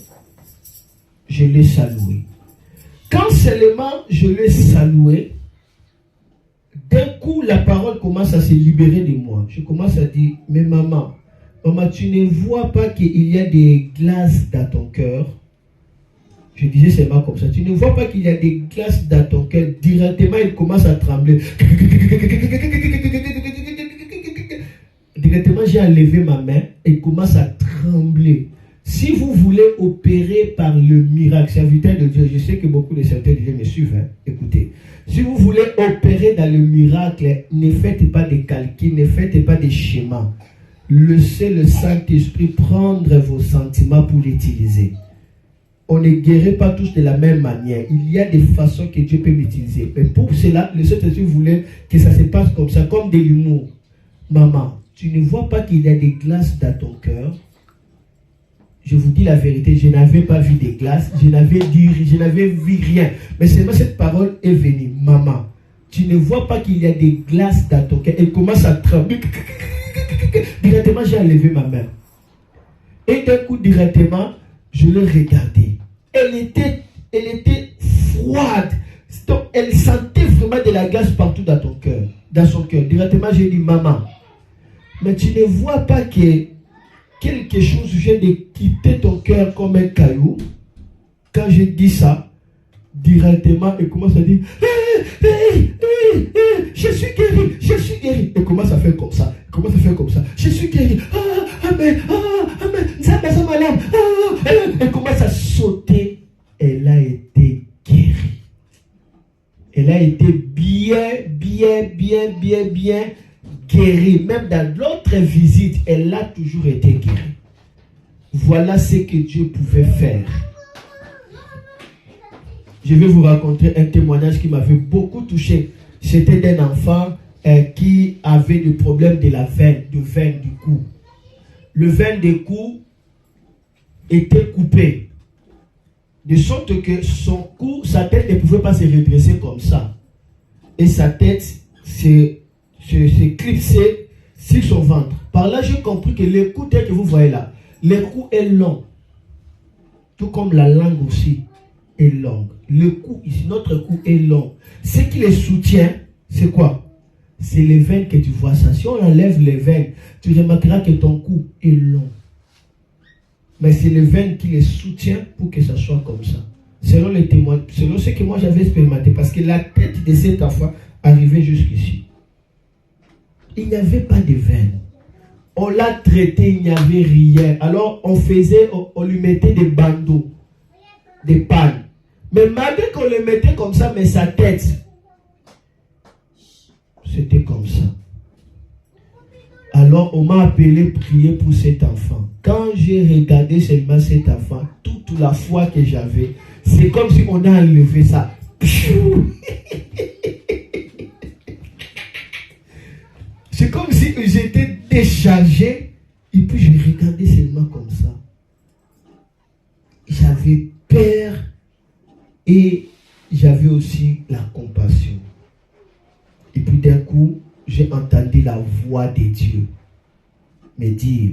je l'ai saluée. Quand seulement je l'ai saluée, d'un coup, la parole commence à se libérer de moi. Je commence à dire, mais maman, tu ne vois pas qu'il y a des glaces dans ton cœur? Je disais seulement comme ça. Tu ne vois pas qu'il y a des glaces dans ton cœur? Directement, il commence à trembler. Directement, j'ai enlevé ma main et il commence à trembler. Si vous voulez opérer par le miracle, serviteur de Dieu, je sais que beaucoup de serviteurs de Dieu me suivent. Hein? Écoutez, si vous voulez opérer dans le miracle, ne faites pas de calculs, ne faites pas de schémas. Laissez le Saint-Esprit prendre vos sentiments pour l'utiliser. On ne guérit pas tous de la même manière. Il y a des façons que Dieu peut l'utiliser. Mais pour cela, le Saint-Esprit voulait que ça se passe comme ça, comme de l'humour. Maman, tu ne vois pas qu'il y a des glaces dans ton cœur? Je vous dis la vérité, je n'avais pas vu des glaces, je n'avais vu rien. Mais seulement cette parole est venue. Maman, tu ne vois pas qu'il y a des glaces dans ton cœur? Elle commence à trembler. Directement, j'ai enlevé ma main. Et d'un coup, directement, je l'ai regardée. Elle était froide. Donc, elle sentait vraiment de la glace partout dans ton cœur, dans son cœur. Directement, j'ai dit, maman, mais tu ne vois pas que quelque chose vient de quitter ton cœur comme un caillou? Quand je dis ça, directement, elle commence à dire, je suis guéri, je suis guéri. Elle commence à faire comme ça, je suis guéri, amen, amen, elle commence à sauter. Elle a été guérie. Elle a été bien guérie. Même dans l'autre visite, elle a toujours été guérie. Voilà ce que Dieu pouvait faire. Je vais vous raconter un témoignage qui m'avait beaucoup touché. C'était d'un enfant qui avait des problèmes de la veine, du cou. Le veine du cou était coupé. De sorte que son cou, sa tête ne pouvait pas se redresser comme ça. Et sa tête se clipsait sur son ventre. Par là, j'ai compris que le cou tel que vous voyez là, le cou est long. Tout comme la langue aussi est longue. Le cou, ici, notre cou est long. Ce qui les soutient, c'est quoi? C'est les veines que tu vois ça. Si on enlève les veines, tu remarqueras que ton cou est long. Mais c'est les veines qui les soutiennent pour que ça soit comme ça. Selon les témoins, selon ce que moi j'avais expérimenté. Parce que la tête de cet enfant arrivait jusqu'ici. Il n'y avait pas de veines. On l'a traité, il n'y avait rien. Alors on lui mettait des bandeaux. des pannes. Mais malgré qu'on le mettait comme ça, mais sa tête, c'était comme ça. Alors on m'a appelé prier pour cet enfant. Quand j'ai regardé seulement cet enfant, toute la foi que j'avais, c'est comme si on a enlevé ça. C'est comme si j'étais déchargé et puis je regardais seulement comme ça. J'avais peur et j'avais aussi la compassion. Et puis d'un coup, j'ai entendu la voix de Dieu me dire,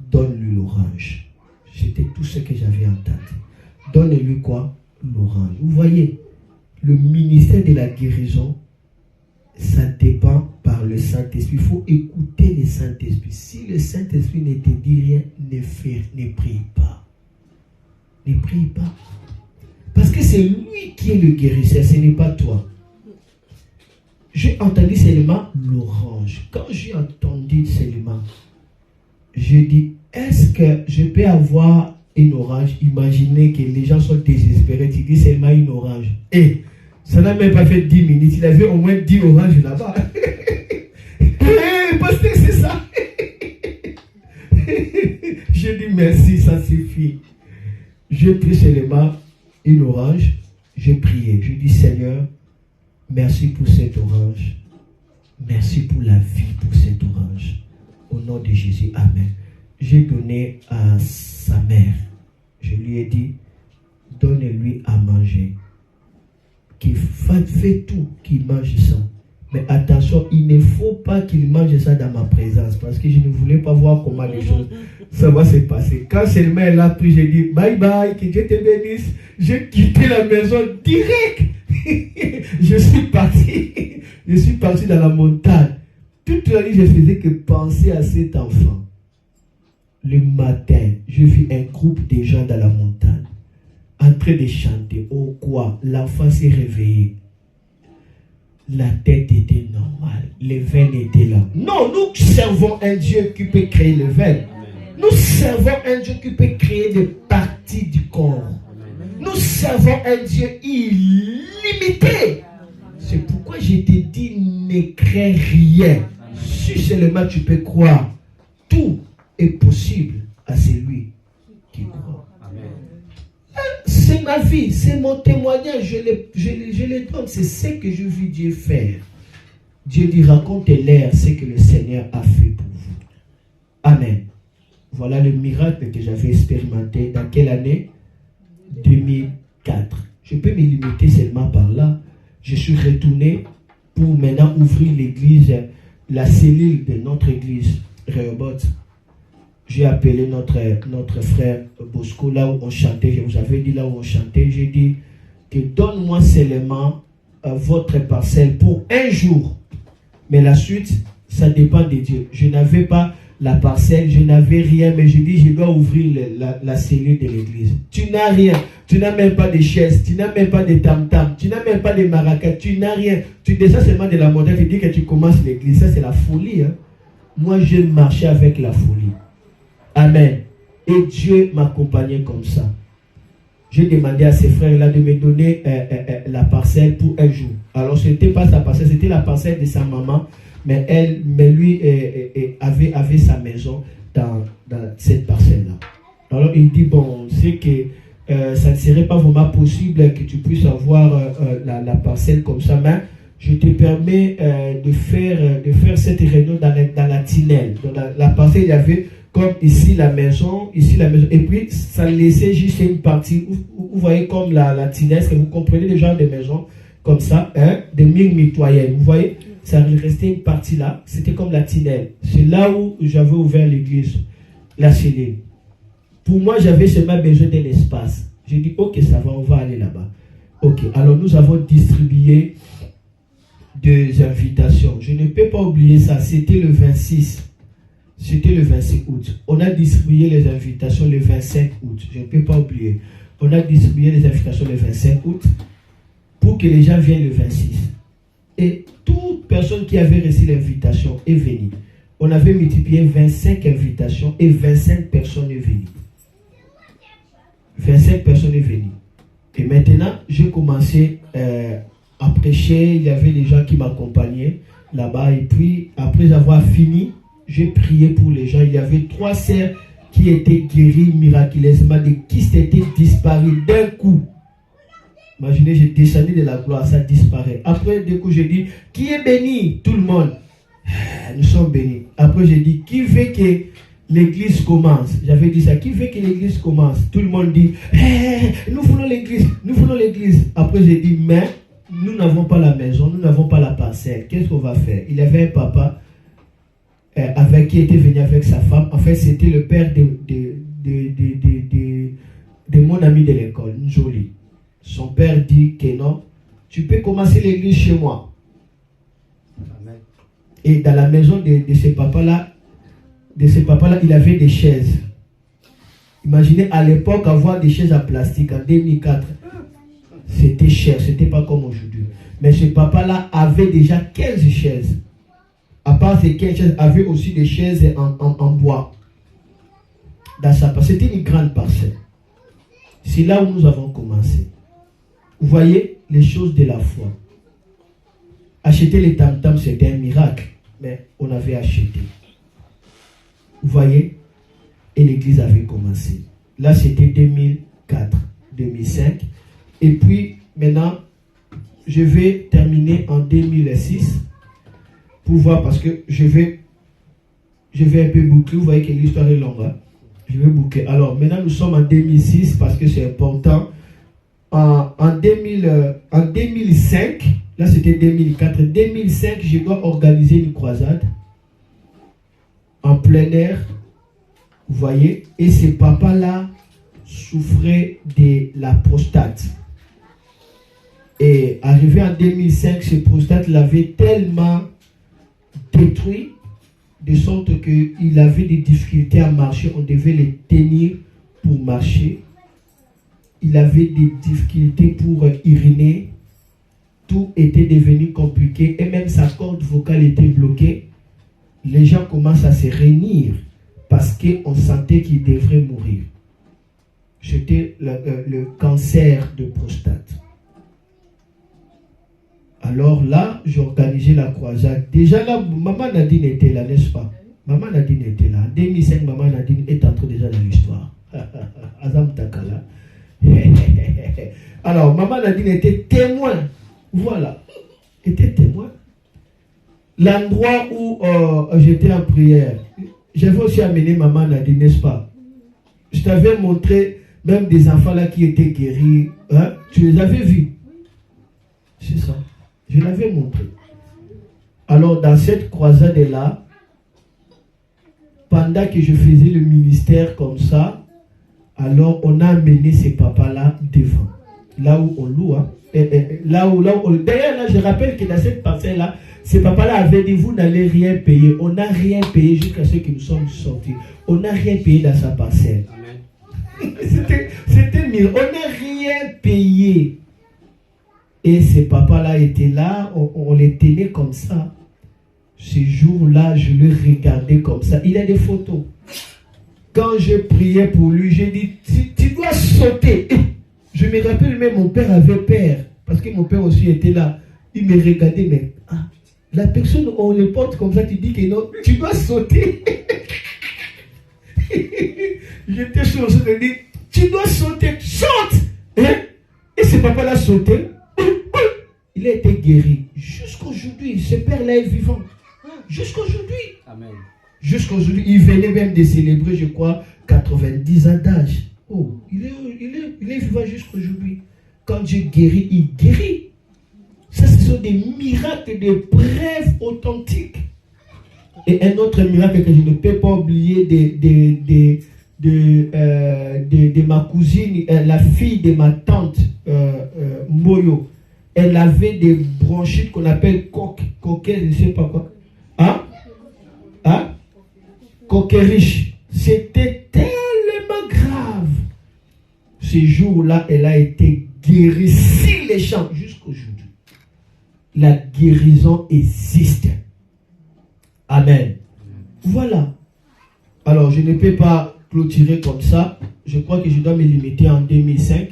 donne-lui l'orange. C'était tout ce que j'avais entendu. Donne-lui quoi? L'orange. Vous voyez, le ministère de la guérison, ça dépend par le Saint-Esprit. Il faut écouter le Saint-Esprit. Si le Saint-Esprit ne te dit rien, ne prie pas. Ne prie pas. Parce que c'est lui qui est le guérisseur, ce n'est pas toi. J'ai entendu seulement l'orange. Quand j'ai entendu seulement, j'ai dit, est-ce que je peux avoir une orange? Imaginez que les gens sont désespérés. Tu dis seulement une orange. Et ça n'a même pas fait 10 minutes. Il avait au moins 10 oranges là-bas. Parce que c'est ça. J'ai dit merci, ça suffit. J'ai pris seulement une orange. J'ai prié. Je dis, Seigneur, merci pour cette orange. Merci pour la vie pour cette orange. Au nom de Jésus, amen. J'ai donné à sa mère. Je lui ai dit, donne-lui à manger. Qu'il fait tout, qu'il mange ça. Mais attention, il ne faut pas qu'il mange ça dans ma présence. Parce que je ne voulais pas voir comment les choses, ça va se passer. Quand seulement elle a pris, j'ai dit, bye bye, que Dieu te bénisse. J'ai quitté la maison direct. Je suis parti dans la montagne. Toute la nuit, je faisais que penser à cet enfant. Le matin, je vis un groupe de gens dans la montagne en train de chanter. Oh quoi, l'enfant s'est réveillé. La tête était normale. Les veines étaient là. Non, nous servons un Dieu qui peut créer les veines. Nous servons un Dieu qui peut créer des parties du corps. Nous servons un Dieu illimité. C'est pourquoi je t'ai dit, ne crains rien. Si seulement tu peux croire, tout est possible à celui qui croit. C'est ma vie, c'est mon témoignage, je le donne, c'est ce que je vis Dieu faire. Dieu dit, racontez-leur ce que le Seigneur a fait pour vous. Amen. Voilà le miracle que j'avais expérimenté. Dans quelle année? 2004. Je peux me limiter seulement par là. Je suis retourné pour maintenant ouvrir l'église, la cellule de notre église, Rehoboth. J'ai appelé notre frère Bosco, là où on chantait. Je vous avais dit là où on chantait. J'ai dit que donne-moi seulement votre parcelle pour un jour. Mais la suite, ça dépend de Dieu. Je n'avais pas la parcelle, je n'avais rien, mais je dis je dois ouvrir la cellule de l'église. Tu n'as rien. Tu n'as même pas de chaise, tu n'as même pas de tam-tam, tu n'as même pas de maracas, tu n'as rien. Tu descends seulement de la montagne, tu dis que tu commences l'église. Ça, c'est la folie. Hein? Moi, je marchais avec la folie. Amen. Et Dieu m'accompagnait comme ça. J'ai demandé à ses frères-là de me donner la parcelle pour un jour. Alors, ce n'était pas sa parcelle, c'était la parcelle de sa maman. Mais lui avait sa maison dans cette parcelle-là. Alors, il dit, bon, c'est que ça ne serait pas vraiment possible que tu puisses avoir la parcelle comme ça, mais je te permets de faire cette réunion dans la tinelle. Dans la parcelle, il y avait comme ici la maison, et puis ça laissait juste une partie, vous voyez comme la tinelle, est-ce que vous comprenez le genre de maison comme ça, hein, des mitoyennes, vous voyez, ça restait une partie là, c'était comme la tinelle. C'est là où j'avais ouvert l'église, la cellule. Pour moi, j'avais seulement besoin d'un espace. J'ai dit, ok, ça va, on va aller là-bas. Ok, alors nous avons distribué des invitations. Je ne peux pas oublier ça, c'était le 26. C'était le 26 août. On a distribué les invitations le 25 août. Je ne peux pas oublier. On a distribué les invitations le 25 août pour que les gens viennent le 26. Et toute personne qui avait reçu l'invitation est venue. On avait multiplié 25 invitations et 25 personnes sont venues. 25 personnes est venues. Et maintenant, j'ai commencé à prêcher. Il y avait des gens qui m'accompagnaient là-bas. Et puis, après avoir fini, j'ai prié pour les gens. Il y avait 3 sœurs qui étaient guéries miraculeusement. Des kystes étaient disparus d'un coup. Imaginez, j'ai descendu de la gloire, ça disparaît. Après, du coup, j'ai dit, qui est béni? Tout le monde. Nous sommes bénis. Après, j'ai dit, qui veut que l'église commence? J'avais dit ça, qui veut que l'église commence? Tout le monde dit, nous voulons l'église, nous voulons l'église. Après, j'ai dit, mais nous n'avons pas la maison, nous n'avons pas la parcelle. Qu'est-ce qu'on va faire? Il y avait un papa qui était venu avec sa femme. En fait, c'était le père de mon ami de l'école, Njoli. Son père dit que non, tu peux commencer l'église chez moi. Amen. Et dans la maison de ce papa-là, il avait des chaises. Imaginez à l'époque avoir des chaises en plastique en 2004. C'était cher, c'était pas comme aujourd'hui. Mais ce papa-là avait déjà 15 chaises. À part ces 15 chaises, avait aussi des chaises en bois. Dans sa parcelle. C'était une grande parcelle. C'est là où nous avons commencé. Vous voyez les choses de la foi. Acheter les tam-tams, c'était un miracle. Mais on avait acheté. Vous voyez? Et l'église avait commencé. Là, c'était 2004, 2005. Et puis, maintenant, je vais terminer en 2006 pour voir, parce que je vais un peu boucler. Vous voyez que l'histoire est longue. Hein? Je vais boucler. Alors, maintenant, nous sommes en 2006 parce que c'est important. En 2005, là c'était 2004, 2005, je dois organiser une croisade en plein air, vous voyez, et ce papa-là souffrait de la prostate. Et arrivé en 2005, ce prostate l'avait tellement détruit, de sorte qu'il avait des difficultés à marcher, on devait les tenir pour marcher. Il avait des difficultés pour uriner. Tout était devenu compliqué. Et même sa corde vocale était bloquée. Les gens commencent à se réunir parce qu'on sentait qu'il devrait mourir. C'était le cancer de prostate. Alors là, j'ai organisé la croisade. Déjà là, Maman Nadine était là, n'est-ce pas? Maman Nadine était là. En 2005, Maman Nadine est entrée déjà dans l'histoire. Azam Takala. Alors, Maman Nadine était témoin. Voilà. Était témoin. L'endroit où j'étais en prière, j'avais aussi amené Maman Nadine, n'est-ce pas? Je t'avais montré même des enfants là qui étaient guéris. Hein? Tu les avais vus? C'est ça. Je l'avais montré. Alors, dans cette croisade-là, pendant que je faisais le ministère comme ça, alors on a amené ces papas-là devant. Là où on loue. Hein. Là où d'ailleurs, là, je rappelle que dans cette parcelle-là, ces papas-là avaient dit, vous n'allez rien payer. On n'a rien payé jusqu'à ce que nous sommes sortis. On n'a rien payé dans sa parcelle. C'était mieux. On n'a rien payé. Et ces papas-là étaient là, on les tenait comme ça. Ce jour-là, je le regardais comme ça. Il a des photos. Quand je priais pour lui, j'ai dit, tu dois sauter. Je me rappelle même, mon père avait peur. Parce que mon père aussi était là. Il me regardait, mais la personne, on le porte comme ça, tu dis que non, tu dois sauter. J'étais sur le sol, je dis, tu dois sauter, saute. Hein? Et ce papa-là sautait. Il a été guéri. Jusqu'aujourd'hui, ce père-là est vivant. Jusqu'aujourd'hui. Amen. Jusqu'aujourd'hui, il venait même de célébrer, je crois, 90 ans d'âge. Oh, il est vivant jusqu'aujourd'hui. Quand Dieu guérit, il guérit. Ça, ce sont des miracles, des preuves authentiques. Et un autre miracle que je ne peux pas oublier de ma cousine, la fille de ma tante Moyo. Elle avait des bronchites qu'on appelle coquet, je ne sais pas quoi. Coqueriche. C'était tellement grave. Ce jour-là, elle a été guérie sur les champs jusqu'aujourd'hui. La guérison existe. Amen. Voilà. Alors, je ne peux pas clôturer comme ça. Je crois que je dois me limiter en 2005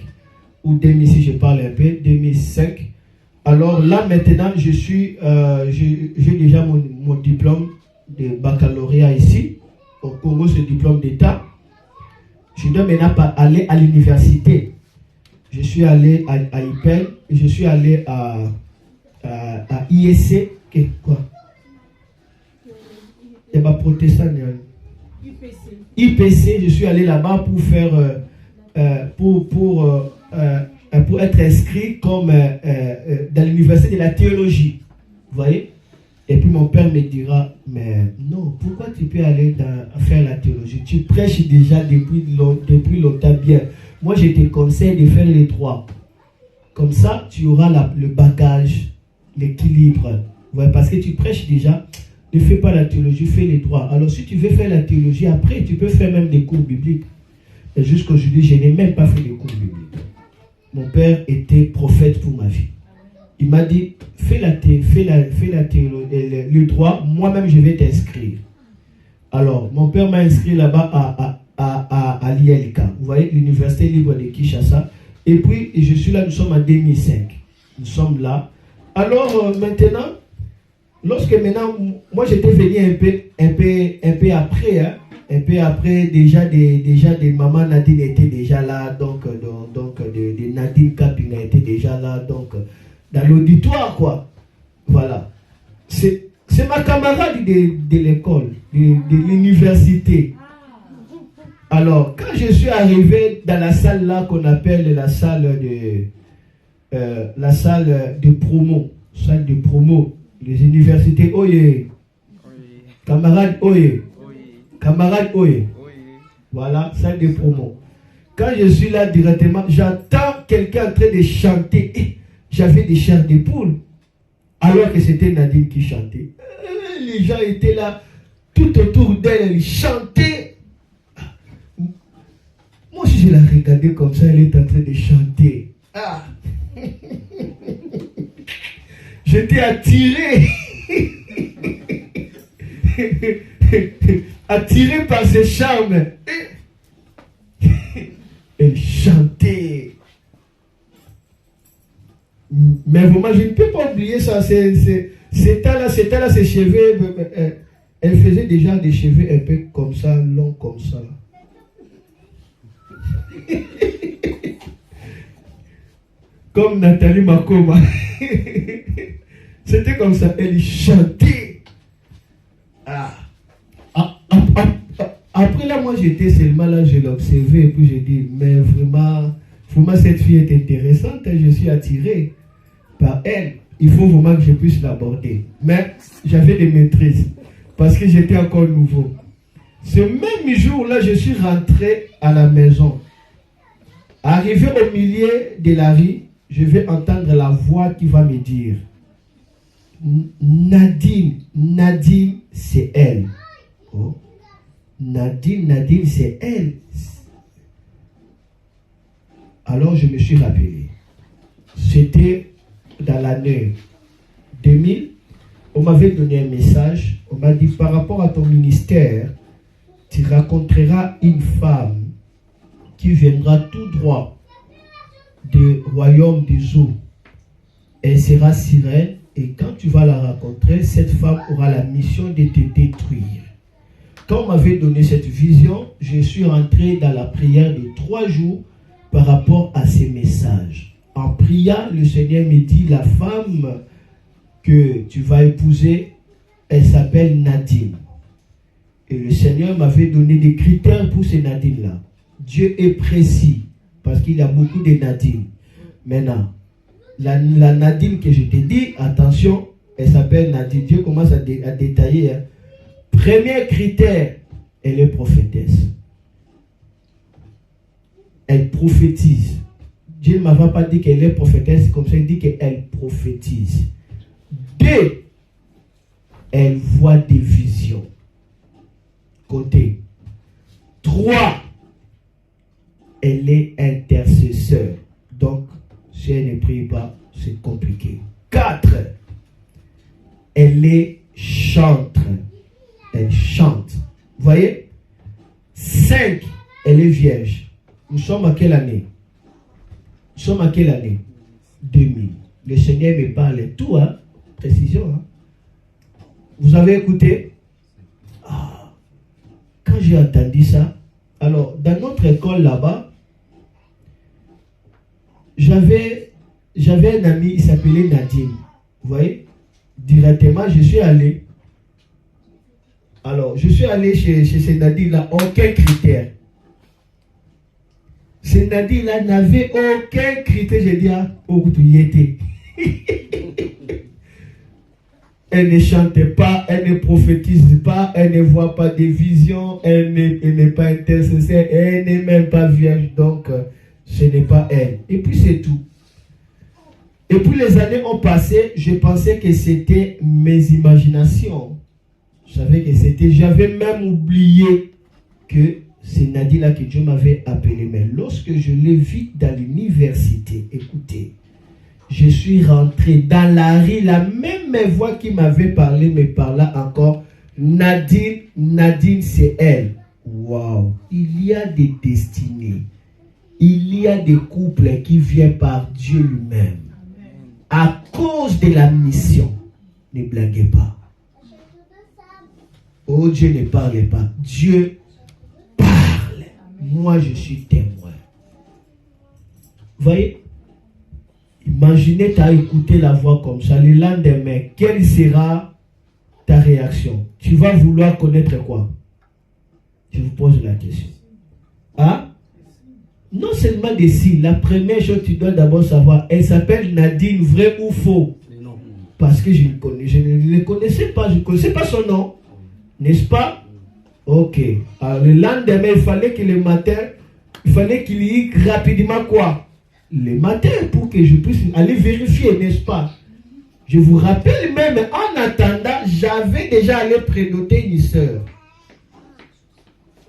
ou 2006, je parle un peu, 2005. Alors là, maintenant, j'ai déjà mon diplôme de baccalauréat ici. Au Congo, c'est diplôme d'État. Je dois maintenant aller à l'université. Je suis allé à IPEL, je suis allé à IEC, quoi? Et bah, protestant. IPC, je suis allé là-bas pour faire, pour être inscrit comme dans l'université de la théologie. Vous voyez? Et puis mon père me dira, mais non, pourquoi tu peux aller faire la théologie? Tu prêches déjà depuis longtemps bien. Moi, je te conseille de faire les trois. Comme ça, tu auras le bagage, l'équilibre. Ouais, parce que tu prêches déjà, ne fais pas la théologie, fais les trois. Alors, si tu veux faire la théologie, après, tu peux faire même des cours bibliques. Et jusqu'aujourd'hui, je n'ai même pas fait de cours bibliques. Mon père était prophète pour ma vie. Il m'a dit, fais la théologie, le droit, moi-même je vais t'inscrire. Alors, mon père m'a inscrit là-bas à l'ILK, vous voyez, l'Université libre de Kinshasa. Et puis, je suis là, nous sommes en 2005. Nous sommes là. Alors, maintenant, moi j'étais venu un peu après, hein. Un peu après, déjà des mamans Nadine étaient déjà là, donc de Nadine Kapinga était déjà là, donc dans l'auditoire, quoi. Voilà. C'est ma camarade de l'école, de l'université. Alors, quand je suis arrivé dans la salle là qu'on appelle la salle de promo, les universités, oye, camarade, oye. Camarade Oye. Voilà, salle de promo. Quand je suis là directement, j'entends quelqu'un en train de chanter. J'avais des chairs de poule. Alors que c'était Nadine qui chantait. Les gens étaient là, tout autour d'elle, ils chantaient. Moi aussi, je la regardais comme ça, elle est en train de chanter. Ah. J'étais attiré. Attiré par ses charmes. Elle chantait. Mais vraiment, je ne peux pas oublier ça. C'était là, ses cheveux. Elle faisait déjà des cheveux un peu comme ça, longs comme ça. Comme Nathalie Makoma. C'était comme ça. Elle chantait. Après là, moi j'étais seulement là, je l'observais et puis j'ai dit, mais vraiment cette fille est intéressante, je suis attiré par elle. Il faut vraiment que je puisse l'aborder. Mais j'avais des maîtrises parce que j'étais encore nouveau. Ce même jour-là, je suis rentré à la maison. Arrivé au milieu de la rue, je vais entendre la voix qui va me dire, Nadine, c'est elle. Oh. Nadine, c'est elle. Alors je me suis rappelé. C'était dans l'année 2000. On m'avait donné un message. On m'a dit, par rapport à ton ministère, tu rencontreras une femme qui viendra tout droit du royaume des eaux. Elle sera sirène et quand tu vas la rencontrer, cette femme aura la mission de te détruire. Quand on m'avait donné cette vision, je suis rentré dans la prière de 3 jours par rapport à ces messages. En priant, le Seigneur me dit, la femme que tu vas épouser, elle s'appelle Nadine. Et le Seigneur m'avait donné des critères pour ces Nadines-là. Dieu est précis, parce qu'il y a beaucoup de Nadines. Maintenant, la Nadine que je t'ai dit, attention, elle s'appelle Nadine. Dieu commence à détailler. Hein. Premier critère, elle est prophétesse. Elle prophétise. Dieu ne m'avait pas dit qu'elle est prophétesse, comme ça il dit qu'elle prophétise. 2, elle voit des visions. Côté. 3, elle est intercesseur. Donc, si elle ne prie pas, c'est compliqué. 4, elle est chantre. Elle chante. Vous voyez? 5, 5, elle est vierge. Nous sommes à quelle année? Nous sommes à quelle année? 2000. Le Seigneur me parle tout, hein? Précision. Hein? Vous avez écouté? Ah. Quand j'ai entendu ça, alors dans notre école là-bas, j'avais un ami, il s'appelait Nadine. Vous voyez? Directement, je suis allé. Alors, je suis allé chez ce Nadine-là, aucun critère. Ce Nadine-là n'avait aucun critère. J'ai dit, ah, oh, tu y étais. Elle ne chante pas, elle ne prophétise pas, elle ne voit pas de visions, elle n'est pas intercesseur, elle n'est même pas vierge, donc ce n'est pas elle. Et puis c'est tout. Et puis les années ont passé, je pensais que c'était mes imaginations. Je savais que c'était, j'avais même oublié que c'est Nadine-là que Dieu m'avait appelé. Mais lorsque je l'ai vue dans l'université, écoutez, je suis rentré dans la rue, la même voix qui m'avait parlé me parla encore. Nadine, Nadine, c'est elle. Waouh! Il y a des destinées. Il y a des couples qui viennent par Dieu lui-même. À cause de la mission. Ne blaguez pas. Oh, Dieu ne parle pas. Dieu parle. Moi, je suis témoin. Vous voyez? Imaginez, tu as écouté la voix comme ça. Le lendemain, quelle sera ta réaction? Tu vas vouloir connaître quoi? Je vous pose la question. Hein? Non seulement des signes. La première chose que tu dois d'abord savoir, elle s'appelle Nadine, vrai ou faux? Non. Parce que je ne le connaissais pas. Je ne connaissais pas son nom. N'est-ce pas? Ok. Alors le lendemain, il fallait que le matin, il fallait qu'il y ait rapidement quoi? Le matin, pour que je puisse aller vérifier, n'est-ce pas? Je vous rappelle même, en attendant, j'avais déjà allé prénoter une sœur.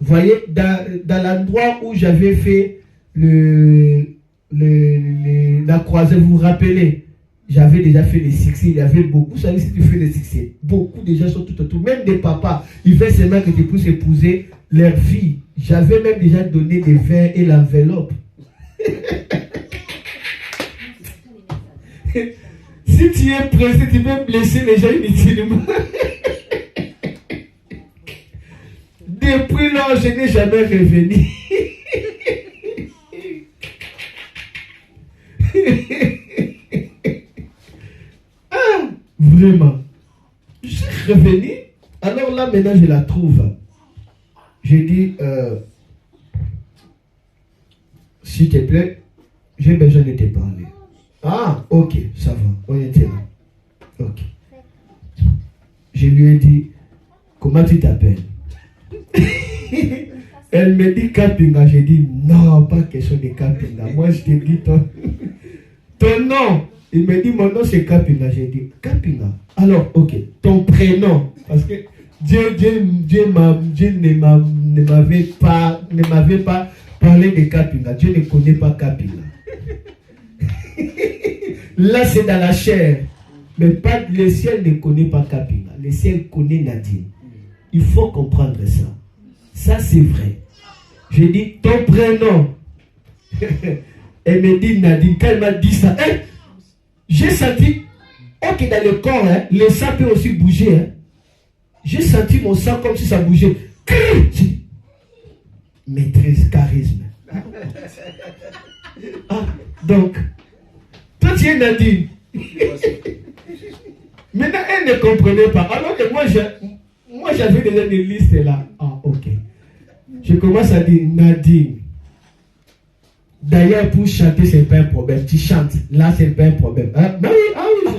Vous voyez, dans l'endroit où j'avais fait la croisée, vous vous rappelez? J'avais déjà fait les succès, il y avait beaucoup. Vous savez, si tu fais les succès, beaucoup de gens sont tout autour. Même des papas, ils veulent seulement que tu puisses épouser leur fille. J'avais même déjà donné des vins et l'enveloppe. Si tu es pressé, tu peux blesser les gens inutilement. Depuis lors, je n'ai jamais revenu. Ah, vraiment. Je suis revenu. Alors là, maintenant, je la trouve. J'ai dit, s'il te plaît, j'ai besoin de te parler. Ah, ok, ça va, on était là. Ok. Je lui ai dit, comment tu t'appelles? Elle me dit Kapinga. J'ai dit, non, pas question de Kapinga. Moi, je te dis ton nom. Il me dit, mon nom c'est Kapinga. J'ai dit, Kapinga. Alors, ok, ton prénom. Parce que Dieu ne m'avait pas parlé de Kapinga. Dieu ne connaît pas Kapinga. Là, c'est dans la chair. Mais pas, le ciel ne connaît pas Kapinga. Le ciel connaît Nadine. Il faut comprendre ça. Ça, c'est vrai. J'ai dit, ton prénom. Elle me dit Nadine. Quand elle m'a dit ça, hein, j'ai senti, ok, dans le corps, hein, le sang peut aussi bouger. Hein. J'ai senti mon sang comme si ça bougeait. Maîtrise, charisme. Ah, donc, toi tu es Nadine. Maintenant, elle ne comprenait pas. Alors que moi j'avais déjà une liste là. Ah, ok. Je commence à dire Nadine. D'ailleurs, pour chanter, c'est pas un problème. Tu chantes. Là, c'est pas un problème. Hein? Ben oui, ah oui,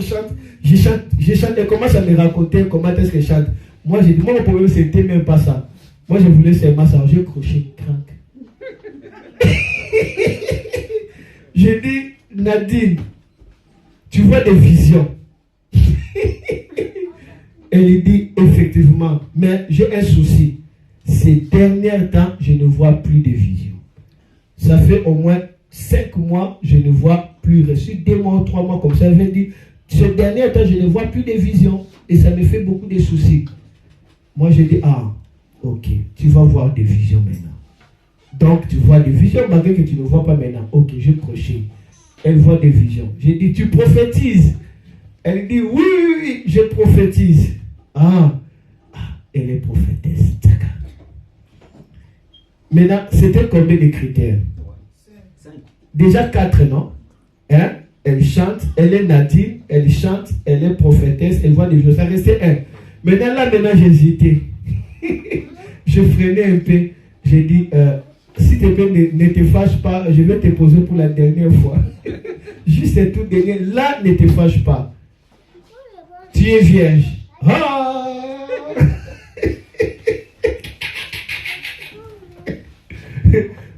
je chante. Elle commence à me raconter comment est-ce que je chante. Moi, j'ai dit, moi, mon problème, c'était même pas ça. Moi, je voulais seulement ça. J'ai crochet, crank. J'ai dit, Nadine, tu vois des visions. Elle dit, effectivement, mais j'ai un souci. Ces derniers temps, je ne vois plus de visions. Ça fait au moins 5 mois, je ne vois plus reçu. 2 mois ou 3 mois comme ça. Elle veut dire, ces derniers temps, je ne vois plus de visions. Et ça me fait beaucoup de soucis. Moi, je dis, ah, ok, tu vas voir des visions maintenant. Donc, tu vois des visions, malgré que tu ne vois pas maintenant. Ok, je crochet. Elle voit des visions. J'ai dit, tu prophétises. Elle dit, oui, oui, oui, je prophétise. Elle est prophétesse. Maintenant, c'était combien de critères? Déjà 4, non? Hein? Elle chante, elle est Nadine, elle chante, elle est prophétesse, elle voit des visions. Ça restait 1. Maintenant, j'ai hésité. Je freinais un peu. J'ai dit, s'il te plaît, ne te fâche pas, je vais te poser pour la dernière fois. Juste c'est tout dernier. Là, ne te fâche pas. Tu es vierge.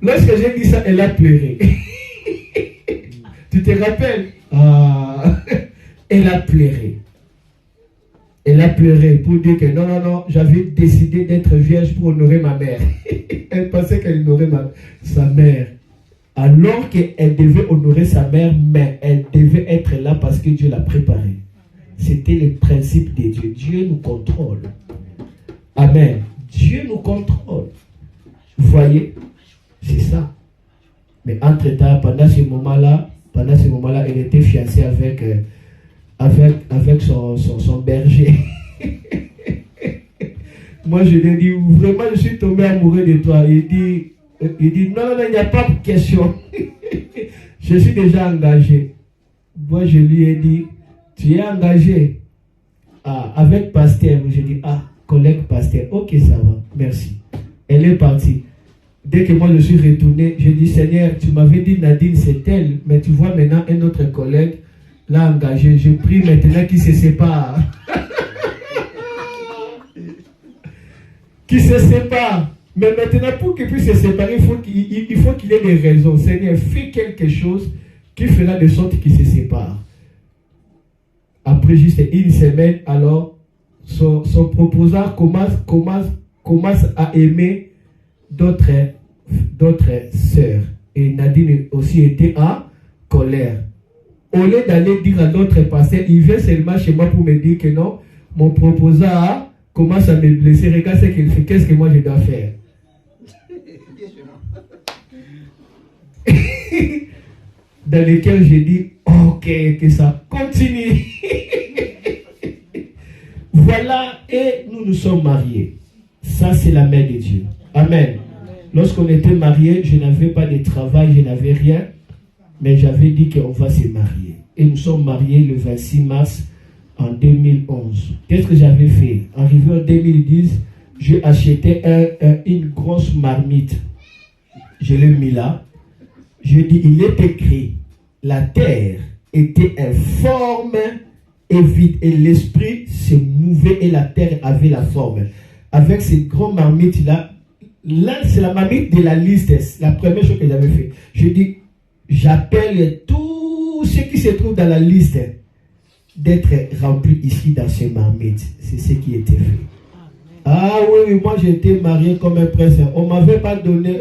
Lorsque j'ai dit ça, elle a pleuré. Tu te rappelles? Elle a pleuré. Elle a pleuré pour dire que non, j'avais décidé d'être vierge pour honorer ma mère. Elle pensait qu'elle honorait sa mère. Alors qu'elle devait honorer sa mère, mais elle devait être là parce que Dieu l'a préparée. C'était le principe de Dieu. Dieu nous contrôle. Amen. Dieu nous contrôle. Vous voyez? C'est ça. Mais entre-temps, pendant ce moment-là, elle était fiancée avec son berger. Moi, je lui ai dit, vraiment, je suis tombé amoureux de toi. Il dit, non, il n'y a pas de question. Je suis déjà engagé. Moi, je lui ai dit, tu es engagé avec pasteur. Je dis, collègue pasteur. Ok, ça va, merci. Elle est partie. Dès que moi je suis retourné, je dis, Seigneur, tu m'avais dit Nadine, c'est elle, mais tu vois maintenant un autre collègue l'a engagé. Je prie maintenant qu'il se sépare. Qu'il se sépare. Mais maintenant, pour qu'il puisse se séparer, il faut qu'il ait des raisons. Seigneur, fais quelque chose qui fera de sorte qu'il se sépare. Après juste une semaine, alors, son proposant commence à aimer d'autres sœurs. Et Nadine aussi était en colère. Au lieu d'aller dire à d'autres pasteurs, il vient seulement chez moi pour me dire que non, mon proposant commence à me blesser. Regarde ce qu'il fait. Qu'est-ce que moi je dois faire? Dans lequel j'ai dit, ok, que ça continue. Voilà, et nous sommes mariés. Ça, c'est la main de Dieu. Amen. Lorsqu'on était mariés, je n'avais pas de travail, je n'avais rien, mais j'avais dit qu'on va se marier. Et nous sommes mariés le 26 mars en 2011. Qu'est-ce que j'avais fait? Arrivé en 2010, j'ai acheté une grosse marmite. Je l'ai mis là. Je dis, il est écrit, la terre était informe et vide, et l'esprit se mouvait et la terre avait la forme. Avec ces grandes marmites-là, là, c'est la marmite de la liste, la première chose que j'avais fait. Je dis, j'appelle tous ceux qui se trouvent dans la liste d'être remplis ici dans ces marmites. C'est ce qui était fait. Ah oui, moi j'étais marié comme un prince. On m'avait pas donné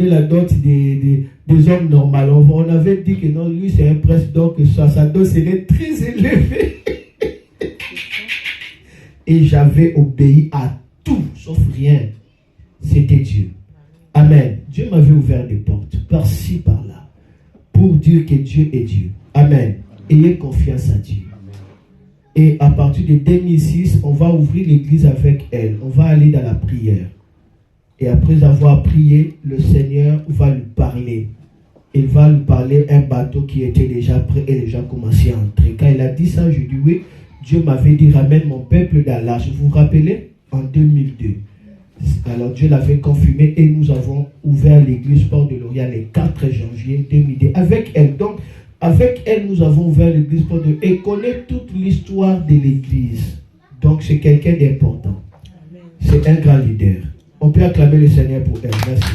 la dot des hommes normaux. On avait dit que non, lui c'est un prince, donc sa dot serait très élevée. Et j'avais obéi à tout, sauf rien. C'était Dieu. Amen. Dieu m'avait ouvert des portes, par-ci, par-là, pour dire que Dieu est Dieu. Amen. Ayez confiance à Dieu. Et à partir de 2006, on va ouvrir l'église avec elle. On va aller dans la prière. Et après avoir prié, le Seigneur va lui parler. Il va lui parler un bateau qui était déjà prêt et les gens commençaient à entrer. Quand il a dit ça, je dis oui, Dieu m'avait dit ramène mon peuple dans l'arche. Vous vous rappelez? En 2002. Alors Dieu l'avait confirmé et nous avons ouvert l'église Port de Lorient le 4 janvier 2002. Avec elle, donc, avec elle, nous avons ouvert l'église Port de Lorient et connaît toute l'histoire de l'église. Donc, c'est quelqu'un d'important. C'est un grand leader. On peut acclamer le Seigneur pour elle. Merci.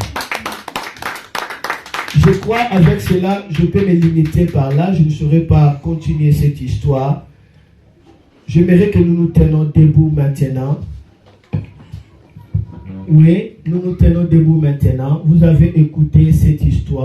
Je crois avec cela, je peux me limiter par là. Je ne saurais pas continuer cette histoire. J'aimerais que nous nous tenions debout maintenant. Oui, nous nous tenons debout maintenant. Vous avez écouté cette histoire.